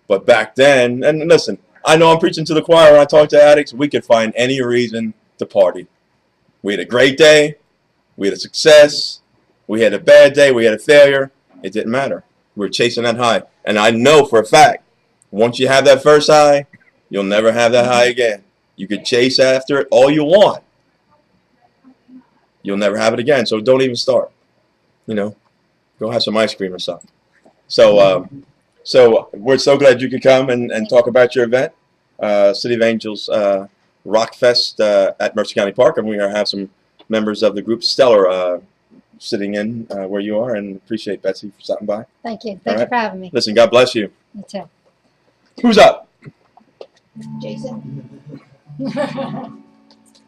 Speaker 1: But back then, and listen, I know I'm preaching to the choir when I talk to addicts, we could find any reason to party. We had a great day, we had a success, we had a bad day, we had a failure. It didn't matter. We were chasing that high. And I know for a fact, once you have that first high, you'll never have that high again. You could chase after it all you want. You'll never have it again, so don't even start. You know, go have some ice cream or something. So, so we're so glad you could come and talk about your event, City of Angels Rock Fest at Mercer County Park, and we have some members of the group Stellar sitting in where you are, and appreciate Betsy for stopping by.
Speaker 5: Thank you. Thank you for having me.
Speaker 1: Listen, God bless you.
Speaker 5: You too.
Speaker 1: Who's up?
Speaker 5: Jason.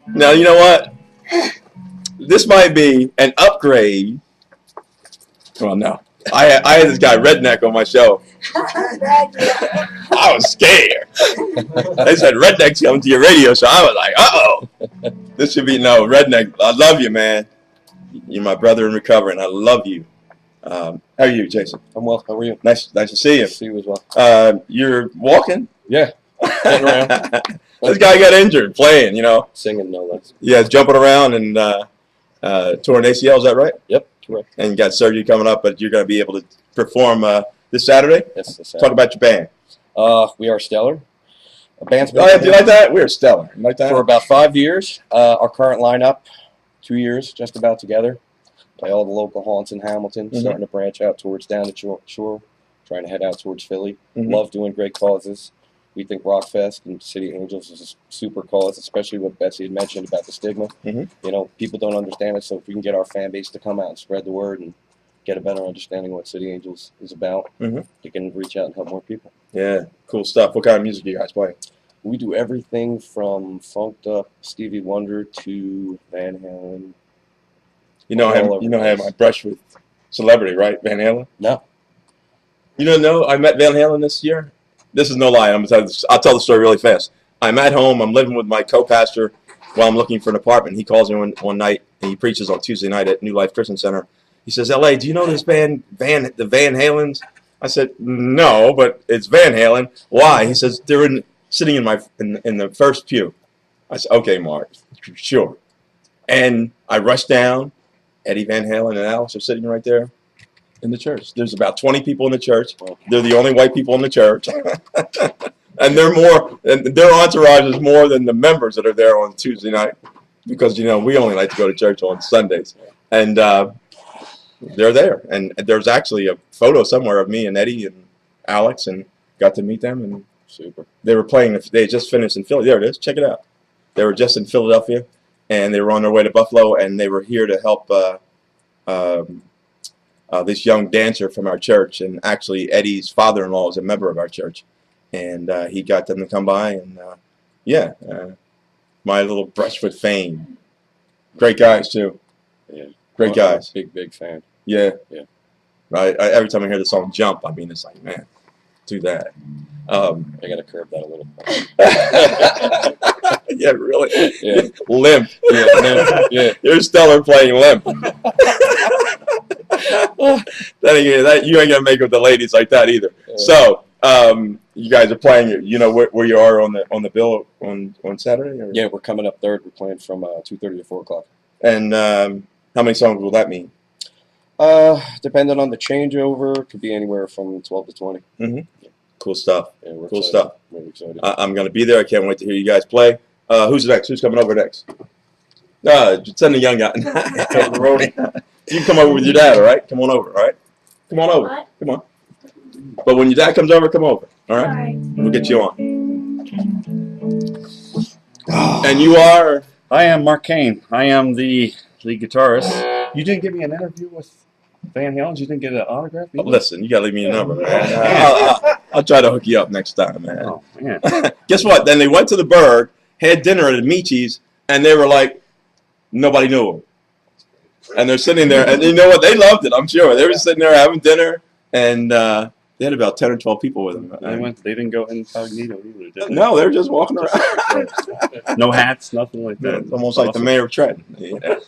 Speaker 1: Now, you know what? This might be an upgrade. Well, no. I had this guy Redneck on my show. I was scared. They said Redneck's coming to your radio show. I was like, uh-oh. This should be, no, Redneck, I love you, man. You're my brother in recovery, and I love you. How are you, Jason?
Speaker 4: I'm well. How are you?
Speaker 1: Nice to see you.
Speaker 4: See you as well.
Speaker 1: You're walking?
Speaker 4: Yeah. Getting around.
Speaker 1: This guy got injured playing, you know.
Speaker 4: Singing, no less.
Speaker 1: Yeah, jumping around and tore an ACL, is that right?
Speaker 4: Yep, correct.
Speaker 1: And you got surgery coming up, but you're going to be able to perform this Saturday?
Speaker 4: Yes, this Saturday.
Speaker 1: Talk about your band.
Speaker 4: We are Stellar. A band's been
Speaker 1: do you like that? We are Stellar. You like that?
Speaker 4: for about 5 years. Our current lineup, 2 years, just about together. Play all the local haunts in Hamilton, starting to branch out towards down the shore, trying to head out towards Philly. Love doing great causes. We think Rockfest and City Angels is a super cause, especially what Betsy had mentioned about the stigma. You know, people don't understand it, so if we can get our fan base to come out and spread the word and get a better understanding of what City Angels is about, they can reach out and help more people.
Speaker 1: Yeah, cool stuff. What kind of music do you guys play?
Speaker 4: We do everything from funked up Stevie Wonder to Van Halen.
Speaker 1: You know, I have my brush with celebrity, right? Van Halen?
Speaker 4: No.
Speaker 1: You don't know? I met Van Halen this year. This is no lie. I'll tell the story really fast. I'm at home. I'm living with my co-pastor while I'm looking for an apartment. He calls me one night, and he preaches on Tuesday night at New Life Christian Center. He says, "L.A., do you know this band, the Van Halens?" I said, "No, but it's Van Halen." "Why?" He says, "They're sitting in the first pew." I said, "Okay, Mark, sure." And I rushed down. Eddie Van Halen and Alice are sitting right there. In the church. There's about 20 people in the church. They're the only white people in the church. And their entourage is more than the members that are there on Tuesday night. Because, we only like to go to church on Sundays. And they're there. And there's actually a photo somewhere of me and Eddie and Alex, and got to meet them. And
Speaker 4: Super.
Speaker 1: they were playing, they just finished in Philly. There it is. Check it out. They were just in Philadelphia, and they were on their way to Buffalo, and they were here to help this young dancer from our church. And actually, Eddie's father-in-law is a member of our church. And he got them to come by, and my little brush with fame. Great guys, too.
Speaker 4: Yeah.
Speaker 1: Great guys.
Speaker 4: Big fan.
Speaker 1: Yeah.
Speaker 4: Yeah.
Speaker 1: Right. Every time I hear the song "Jump," I mean, it's like, man, do that.
Speaker 4: I got to curb that a little.
Speaker 1: Yeah, really.
Speaker 4: Yeah.
Speaker 1: Limp.
Speaker 4: Yeah. No, yeah.
Speaker 1: You're stellar playing limp. Then again, you ain't gonna make it with the ladies like that either. So, you guys are playing. You know where you are on the bill on Saturday? Or?
Speaker 4: Yeah, we're coming up third. We're playing from 2:30 to 4 o'clock.
Speaker 1: And how many songs will that mean?
Speaker 4: Depending on the changeover, could be anywhere from 12 to 20.
Speaker 1: Mm-hmm. Cool stuff.
Speaker 4: Yeah, we're
Speaker 1: Cool
Speaker 4: excited.
Speaker 1: stuff.
Speaker 4: Really excited.
Speaker 1: I'm gonna be there. I can't wait to hear you guys play. Who's next? Who's coming over next? Send the young guy. You can come over with your dad, all right? Come on over, all right? Come on over.
Speaker 6: What?
Speaker 1: Come on. But when your dad comes over, come over, all right?
Speaker 6: Alright.
Speaker 1: We'll get you on. And you are?
Speaker 7: I am Mark Kane. I am the lead guitarist. You didn't give me an interview with Van Halen? You didn't get an autograph?
Speaker 1: Oh, listen, you gotta leave me your number, man. I'll try to hook you up next time, man.
Speaker 7: Oh, man.
Speaker 1: Guess what? Then they went to the Berg, had dinner at Amici's, and they were like, nobody knew him. And they're sitting there, and you know what? They loved it, I'm sure. They were sitting there having dinner, and they had about 10 or 12 people with them.
Speaker 7: They didn't go incognito either, did they?
Speaker 1: No, they were just walking around.
Speaker 7: No hats, nothing like that.
Speaker 1: It's almost like the mayor of Trenton. Yeah.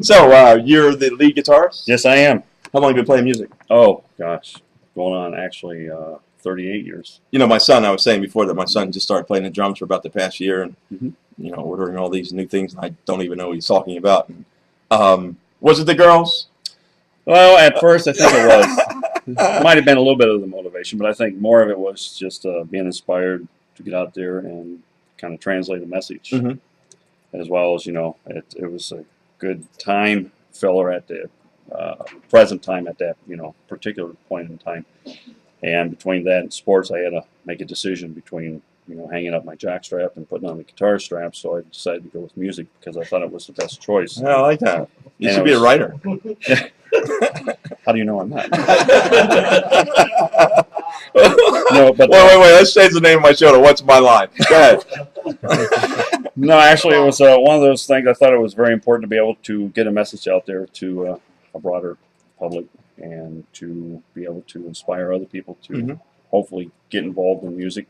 Speaker 1: So, you're the lead guitarist?
Speaker 7: Yes, I am.
Speaker 1: How long have you been playing music?
Speaker 7: Oh, gosh. Going on actually 38 years.
Speaker 1: You know, my son, I was saying before that my son just started playing the drums for about the past year, and, ordering all these new things, and I don't even know what he's talking about. And, was it the girls?
Speaker 7: Well, at first I think it was. It might have been a little bit of the motivation, but I think more of it was just being inspired to get out there and kind of translate a message.
Speaker 1: Mhm.
Speaker 7: As well as, it was a good time filler at the present time at that, particular point in time. And between that and sports, I had to make a decision between, hanging up my jock strap and putting on the guitar strap. So I decided to go with music because I thought it was the best choice.
Speaker 1: Yeah, I like that. You
Speaker 7: And
Speaker 1: should
Speaker 7: it
Speaker 1: be a
Speaker 7: was-
Speaker 1: writer.
Speaker 7: How do you know I'm not? No, but
Speaker 1: wait. Let's change the name of my show to What's My Line? Go ahead.
Speaker 7: no, actually, it was one of those things. I thought it was very important to be able to get a message out there to a broader public and to be able to inspire other people to hopefully get involved in music.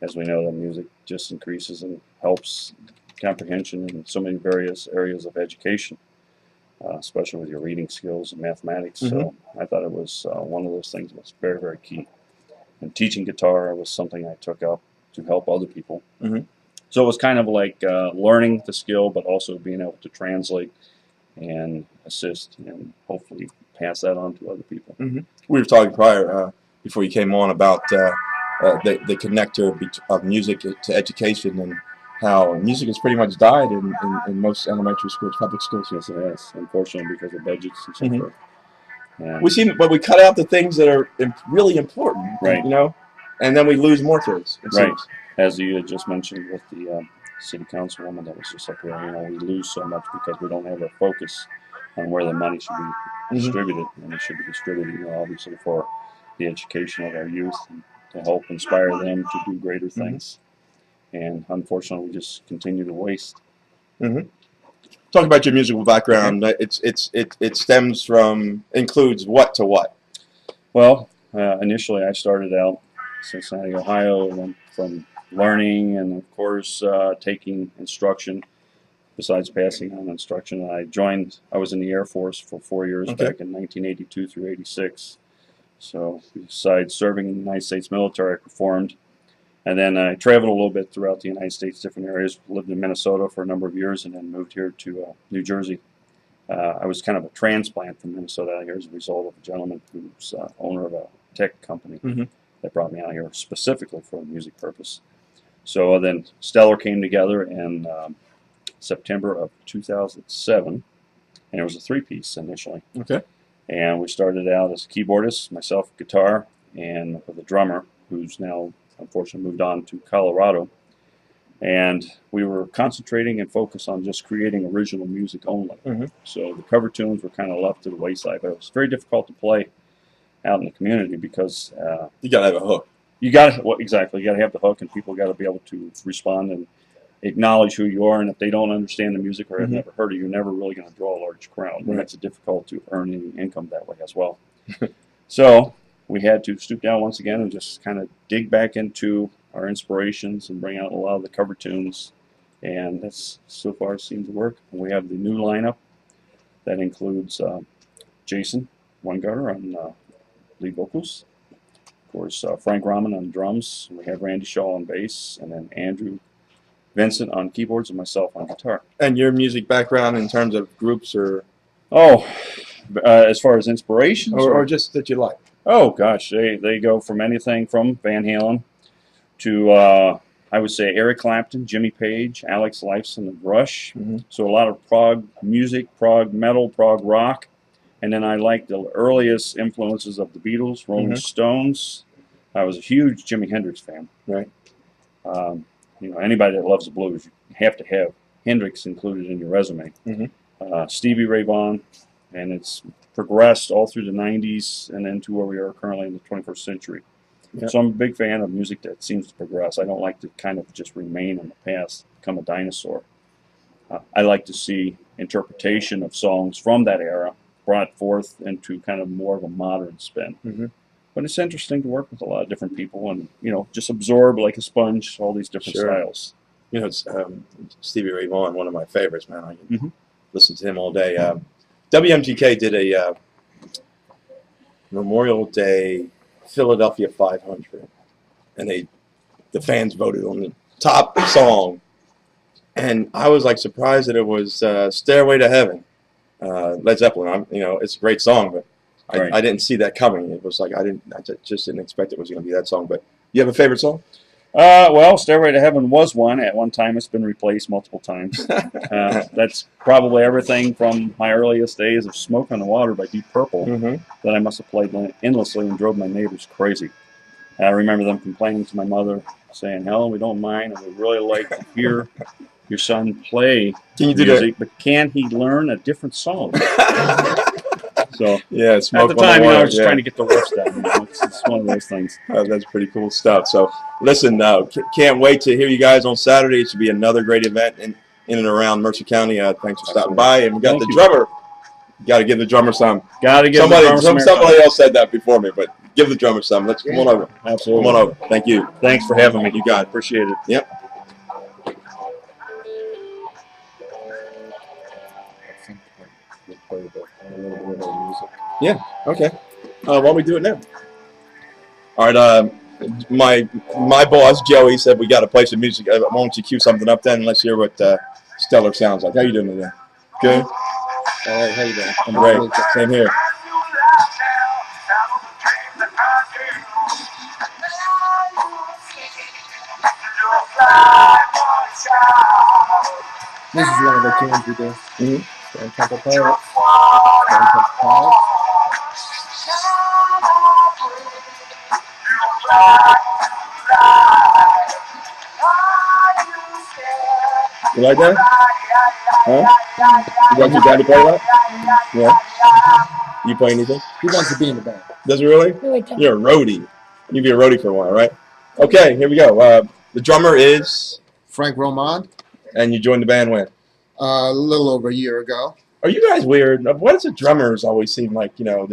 Speaker 7: As we know, that music just increases and helps comprehension in so many various areas of education, especially with your reading skills and mathematics. So I thought it was one of those things that was very, very key. And teaching guitar was something I took up to help other people. So it was kind of like learning the skill, but also being able to translate and assist and hopefully pass that on to other people.
Speaker 1: We were talking prior, before you came on, about the connector of music to education and how music has pretty much died in most elementary schools, public schools.
Speaker 7: Yes, it has, unfortunately, because of budgets and so forth. And
Speaker 1: But we cut out the things that are really important,
Speaker 7: Right.
Speaker 1: And then we lose more things. It
Speaker 7: Right.
Speaker 1: seems.
Speaker 7: as you had just mentioned with the city councilwoman that was just up here, we lose so much because we don't have a focus on where the money should be distributed. And it should be distributed, obviously, for the education of our youth and to help inspire them to do greater things. And unfortunately, we just continue to waste.
Speaker 1: Talk about your musical background. It stems from, includes what to what?
Speaker 7: Well, initially I started out in Cincinnati, Ohio, and went from learning and, of course, taking instruction. Besides passing on instruction, I was in the Air Force for 4 years back in 1982 through 86. So besides serving in the United States military, I performed. And then I traveled a little bit throughout the United States, different areas. Lived in Minnesota for a number of years and then moved here to New Jersey I was kind of a transplant from Minnesota out here as a result of a gentleman who's owner of a tech company that brought me out here specifically for a music purpose. So then Stellar came together in September of 2007, and it was a three-piece initially.
Speaker 1: Okay.
Speaker 7: And we started out as keyboardists, myself guitar, and with a drummer who's now unfortunately moved on to Colorado. And we were concentrating and focused on just creating original music only. So the cover tunes were kind of left to the wayside, but it was very difficult to play out in the community because
Speaker 1: you gotta have a hook.
Speaker 7: You got to exactly. You got to have the hook, and people got to be able to respond and acknowledge who you are. And if they don't understand the music or have never heard it, you're never really going to draw a large crowd. And it's difficult to earn any income that way as well. So we had to stoop down once again and just kind of dig back into our inspirations and bring out a lot of the cover tunes. And that's so far seemed to work. And we have the new lineup that includes Jason Weingarter on lead vocals. Of course, Frank Rahman on drums. We have Randy Shaw on bass, and then Andrew Vincent on keyboards, and myself on guitar.
Speaker 1: And your music background in terms of groups or?
Speaker 7: Oh, as far as inspirations?
Speaker 1: Or just that you like?
Speaker 7: Oh, gosh. They go from anything from Van Halen to, I would say, Eric Clapton, Jimmy Page, Alex Lifeson, and Rush. So a lot of prog music, prog metal, prog rock. And then I like the earliest influences of the Beatles, Rolling Stones. I was a huge Jimi Hendrix fan.
Speaker 1: Right.
Speaker 7: You know, anybody that loves the blues, you have to have Hendrix included in your resume. Stevie Ray Vaughan, and it's progressed all through the 90s and into where we are currently in the 21st century. So I'm a big fan of music that seems to progress. I don't like to kind of just remain in the past, become a dinosaur. I like to see interpretation of songs from that era brought forth into kind of more of a modern spin. But it's interesting to work with a lot of different people and, you know, just absorb like a sponge all these different styles.
Speaker 1: You know, it's Stevie Ray Vaughan, one of my favorites, man. I can listen to him all day. WMGK did a Memorial Day Philadelphia 500, and the fans voted on the top song, and I was like surprised that it was "Stairway to Heaven." Led Zeppelin. You know, it's a great song, but I didn't see that coming. It was like I just didn't expect it was going to be that song. But you have a favorite song?
Speaker 7: Well, Stairway to Heaven was one. At one time, it's been replaced multiple times. That's probably everything from my earliest days of Smoke on the Water by Deep Purple that I must have played endlessly and drove my neighbors crazy. I remember them complaining to my mother, saying, "Helen, we don't mind, and we really like to hear your son play music, but can he learn a different song?" So
Speaker 1: yeah,
Speaker 7: at the time, I was just trying to get the riffs down. You know? It's one of those things.
Speaker 1: That's pretty cool stuff. So listen, can't wait to hear you guys on Saturday. It should be another great event in and around Mercer County. Thanks for stopping by. And we got the drummer. Got to give the drummer some.
Speaker 7: Got to give
Speaker 1: somebody else said that before me, but give the drummer some. Let's come on over.
Speaker 7: Absolutely.
Speaker 1: Come on over. Thank you.
Speaker 7: Thanks for having me.
Speaker 1: You got it.
Speaker 7: Appreciate it.
Speaker 1: Yep. Yeah. Okay. Why don't we do it now? All right. My boss Joey said we got to play some music. Why don't you cue something up then? And let's hear what Stellar sounds like. How you doing today? Good.
Speaker 6: All right. How you doing?
Speaker 1: I'm great. Same here.
Speaker 6: This is one of the tunes we do. Stone Temple Pilots.
Speaker 1: You like that? Huh? You want your dad to play that? Yeah. You play anything?
Speaker 6: He wants to be in the band.
Speaker 1: Does he really? You're a roadie. You'd be a roadie for a while, right? Okay, here we go. The drummer is
Speaker 6: Frank Romand.
Speaker 1: And you joined the band when?
Speaker 6: A little over a year ago.
Speaker 1: Are you guys weird? Why does the drummers always seem like, you know,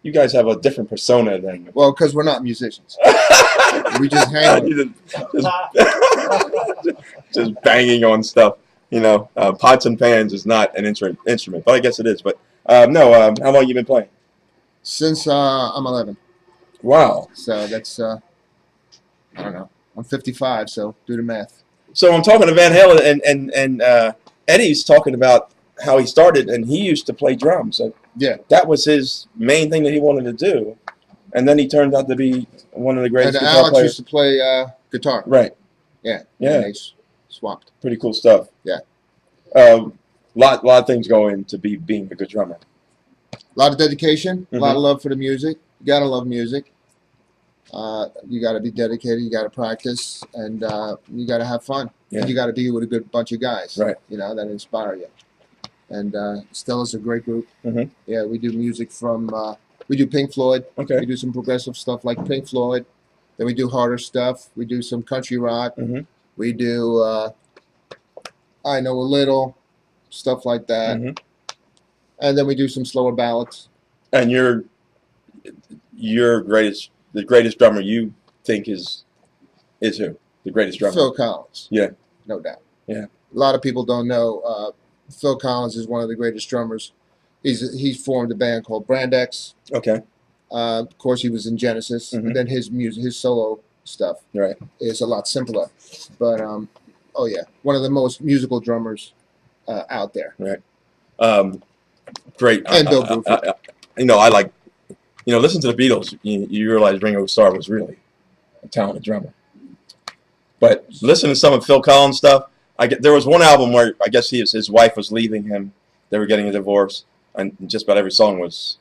Speaker 1: you guys have a different persona than...
Speaker 6: Well, because we're not musicians. We just hang
Speaker 1: just banging on stuff. You know, pots and pans is not an instrument, but I guess it is. But no, how long you been playing?
Speaker 6: Since I'm 11.
Speaker 1: Wow.
Speaker 6: So that's, I don't know. I'm 55, so do the math.
Speaker 1: So I'm talking to Van Halen, and Eddie's talking about how he started, and he used to play drums.
Speaker 8: Yeah.
Speaker 1: That was his main thing that he wanted to do, and then he turned out to be one of the greatest
Speaker 8: And
Speaker 1: guitar
Speaker 8: Alex
Speaker 1: players.
Speaker 8: used to play guitar.
Speaker 1: Right.
Speaker 8: Yeah.
Speaker 1: Yeah.
Speaker 8: And they swapped.
Speaker 1: Pretty cool stuff.
Speaker 8: Yeah.
Speaker 1: Lot of things go into being a good drummer.
Speaker 8: A lot of dedication, a lot
Speaker 1: Mhm.
Speaker 8: of love for the music. You gotta love music. You gotta be dedicated. You gotta practice, and you gotta have fun.
Speaker 1: Yeah.
Speaker 8: And you gotta be with a good bunch of guys.
Speaker 1: Right.
Speaker 8: That inspire you. And Stella's a great group.
Speaker 1: Mhm.
Speaker 8: Yeah, we do music from. We do Pink Floyd.
Speaker 1: Okay.
Speaker 8: We do some progressive stuff like Pink Floyd. Then we do harder stuff. We do some country rock.
Speaker 1: Mhm.
Speaker 8: We do. I Know a Little, stuff like that.
Speaker 1: Mhm.
Speaker 8: And then we do some slower ballads.
Speaker 1: And the greatest drummer you think is who? The greatest drummer?
Speaker 8: Phil Collins.
Speaker 1: Yeah.
Speaker 8: No doubt.
Speaker 1: Yeah.
Speaker 8: A lot of people don't know Phil Collins is one of the greatest drummers. He's formed a band called Brand X.
Speaker 1: Okay.
Speaker 8: Of course, he was in Genesis.
Speaker 1: Mhm.
Speaker 8: And then his music, his solo stuff,
Speaker 1: Right.
Speaker 8: is a lot simpler. But oh yeah, one of the most musical drummers out there.
Speaker 1: Great.
Speaker 8: And Bill Bruford.
Speaker 1: I like. Listen to the Beatles. You realize Ringo Starr was really a talented drummer. But listen to some of Phil Collins' stuff. There was one album where I guess his wife was leaving him. They were getting a divorce, and just about every song was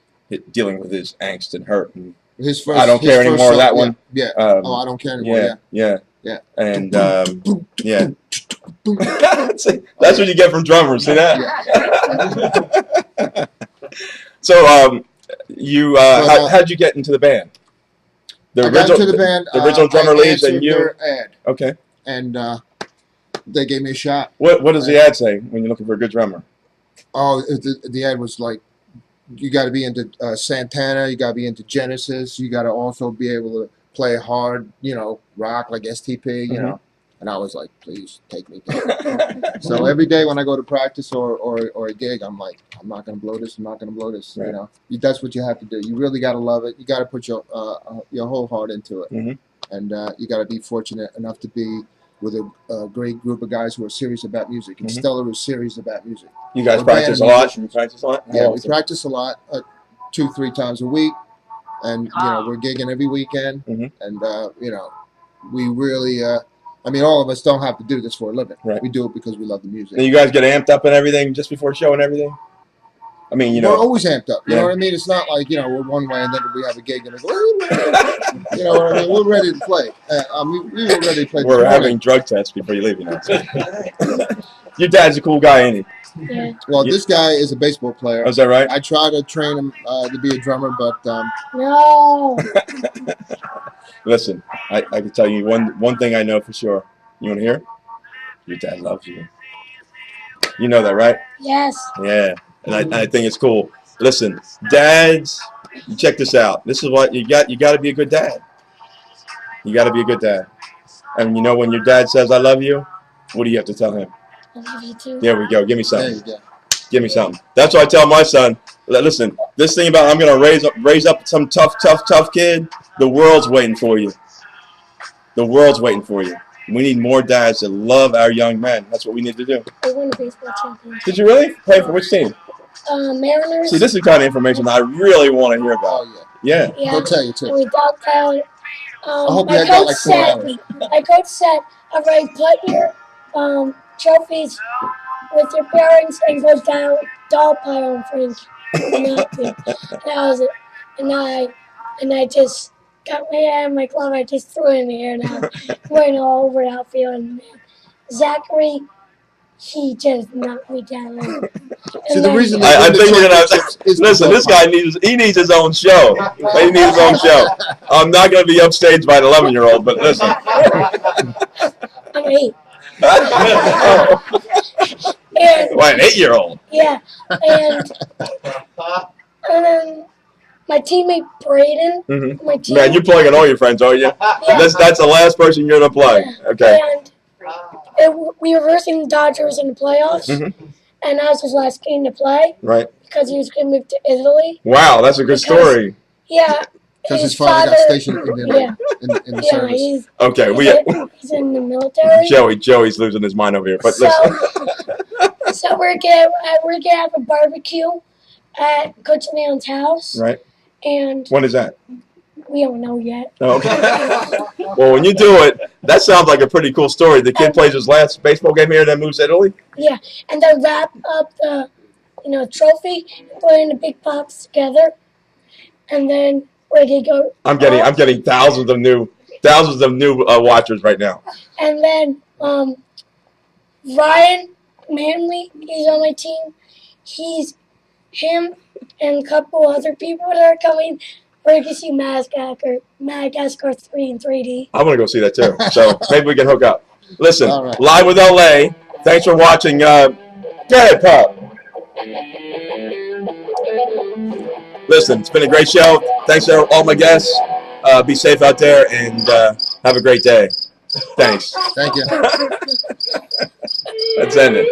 Speaker 1: dealing with his angst and hurt. And
Speaker 8: His first.
Speaker 1: I Don't Care
Speaker 8: his first
Speaker 1: Anymore.
Speaker 8: song,
Speaker 1: That one.
Speaker 8: Yeah.
Speaker 1: Um,
Speaker 8: I Don't Care Anymore. Yeah.
Speaker 1: Yeah.
Speaker 8: Yeah.
Speaker 1: And yeah. See, that's what you get from drummers. See that?
Speaker 8: Yeah.
Speaker 1: So how'd you get into the band?
Speaker 8: I got into the band.
Speaker 1: The original drummer
Speaker 8: I
Speaker 1: leaves,
Speaker 8: answered
Speaker 1: and you.
Speaker 8: their ad,
Speaker 1: Okay.
Speaker 8: and they gave me a shot.
Speaker 1: What does the ad say when you're looking for a good drummer?
Speaker 8: Oh, the ad was like, you got to be into Santana, you got to be into Genesis, you got to also be able to play hard, rock like STP, you know. And I was like, please take me down. So every day when I go to practice or a gig, I'm like, I'm not going to blow this. I'm not going to blow this.
Speaker 1: Right.
Speaker 8: That's what you have to do. You really got to love it. You got to put your whole heart into it.
Speaker 1: Mhm.
Speaker 8: And you got to be fortunate enough to be with a great group of guys who are serious about music. And
Speaker 1: Mhm.
Speaker 8: Stella is serious about music.
Speaker 1: You guys
Speaker 8: We're
Speaker 1: practice a
Speaker 8: band
Speaker 1: lot.
Speaker 8: musicians.
Speaker 1: You practice a lot.
Speaker 8: Yeah, we
Speaker 1: Awesome.
Speaker 8: practice a lot, 2-3 times a week, and we're gigging every weekend,
Speaker 1: Mhm.
Speaker 8: and we really, all of us don't have to do this for a living.
Speaker 1: Right.
Speaker 8: We do it because we love the music.
Speaker 1: And you guys get amped up and everything just before show and everything. I mean,
Speaker 8: We're always amped up. You
Speaker 1: Yeah.
Speaker 8: know what I mean? It's not like we're one way and then we have a gig and it's you know what I mean? We're ready to play. We were ready to play.
Speaker 1: we're
Speaker 8: this morning.
Speaker 1: having drug tests before you leave. Your dad's a cool guy, ain't he?
Speaker 5: Yeah.
Speaker 8: Well, this guy is a baseball player.
Speaker 1: Oh, is that right?
Speaker 8: I try to train him to be a drummer, but
Speaker 5: No.
Speaker 1: Listen, I can tell you one thing I know for sure. You want to hear? Your dad loves you. You know that, right?
Speaker 5: Yes.
Speaker 1: Yeah, and I think it's cool. Listen, dads, you check this out. This is what you got. You got to be a good dad. You got to be a good dad. And when your dad says "I love you," what do you have to tell him?
Speaker 5: I love you too.
Speaker 1: There we go. Give me
Speaker 8: there
Speaker 1: something.
Speaker 8: you go.
Speaker 1: Give me something. That's what I tell my son. Listen, this thing about I'm gonna raise up some tough kid. The world's waiting for you. The world's waiting for you. We need more dads that love our young men. That's what we need to do.
Speaker 5: I won a baseball championship.
Speaker 1: Did you really play for which team?
Speaker 5: Mariners.
Speaker 1: See, this is the kind of information I really want to hear about.
Speaker 8: Oh yeah.
Speaker 1: Yeah.
Speaker 5: Yeah.
Speaker 8: He'll tell you too.
Speaker 5: And we dogged out.
Speaker 8: I hope
Speaker 5: My
Speaker 8: you had got
Speaker 5: coach
Speaker 8: like 4
Speaker 5: said.
Speaker 8: hours.
Speaker 5: My coach said, "All right, put your trophies with your parents and go down doll pile in front of me." And I just got my hand in my glove. I just threw it in the air, and I went all over the outfield. And Zachary, he just knocked me down.
Speaker 8: See, the reason
Speaker 1: I think we're gonna
Speaker 8: is
Speaker 1: listen. This guy needs his own show. He needs his own show. I'm not gonna be upstaged by an 11-year-old, but listen.
Speaker 5: I'm 8. And
Speaker 1: Why an 8-year-old?
Speaker 5: yeah, and then my teammate Braden,
Speaker 1: Mm-hmm.
Speaker 5: my team,
Speaker 1: Man, you're plugging all your friends, aren't you?
Speaker 5: yeah,
Speaker 1: That's the last person you're gonna plug. Okay.
Speaker 5: and we were versing the Dodgers in the playoffs,
Speaker 1: Mhm.
Speaker 5: and that was his last game to play
Speaker 1: Right.
Speaker 5: because he was going to move to Italy.
Speaker 1: Wow, that's a good story.
Speaker 5: Yeah,
Speaker 8: because his father got stationed in
Speaker 5: yeah,
Speaker 8: the
Speaker 5: yeah,
Speaker 8: service.
Speaker 1: Okay,
Speaker 5: he's in the military.
Speaker 1: Joey's losing his mind over here. But
Speaker 5: So,
Speaker 1: listen.
Speaker 9: So we're gonna have a barbecue at Coach Leon's house.
Speaker 1: Right.
Speaker 9: And
Speaker 1: when is that?
Speaker 9: We don't know yet.
Speaker 1: Oh, okay. Well, when you do it, that sounds like a pretty cool story. The kid plays his last baseball game here, then moves to Italy.
Speaker 9: Yeah, and then wrap up the trophy, put it in a big box together, and then we're gonna go.
Speaker 1: I'm getting thousands of new watchers right now.
Speaker 9: And then Ryan Manley, he's on my team. Him and a couple other people that are coming. We're gonna see Madagascar 3 in 3D.
Speaker 1: I want to go see that too. So maybe we can hook up. Listen,
Speaker 8: right.
Speaker 1: Live with LA. Thanks for watching. Go ahead, Pop. Listen, it's been a great show. Thanks to all my guests. Be safe out there and have a great day. Thanks.
Speaker 8: Thank you.
Speaker 1: Let's end it.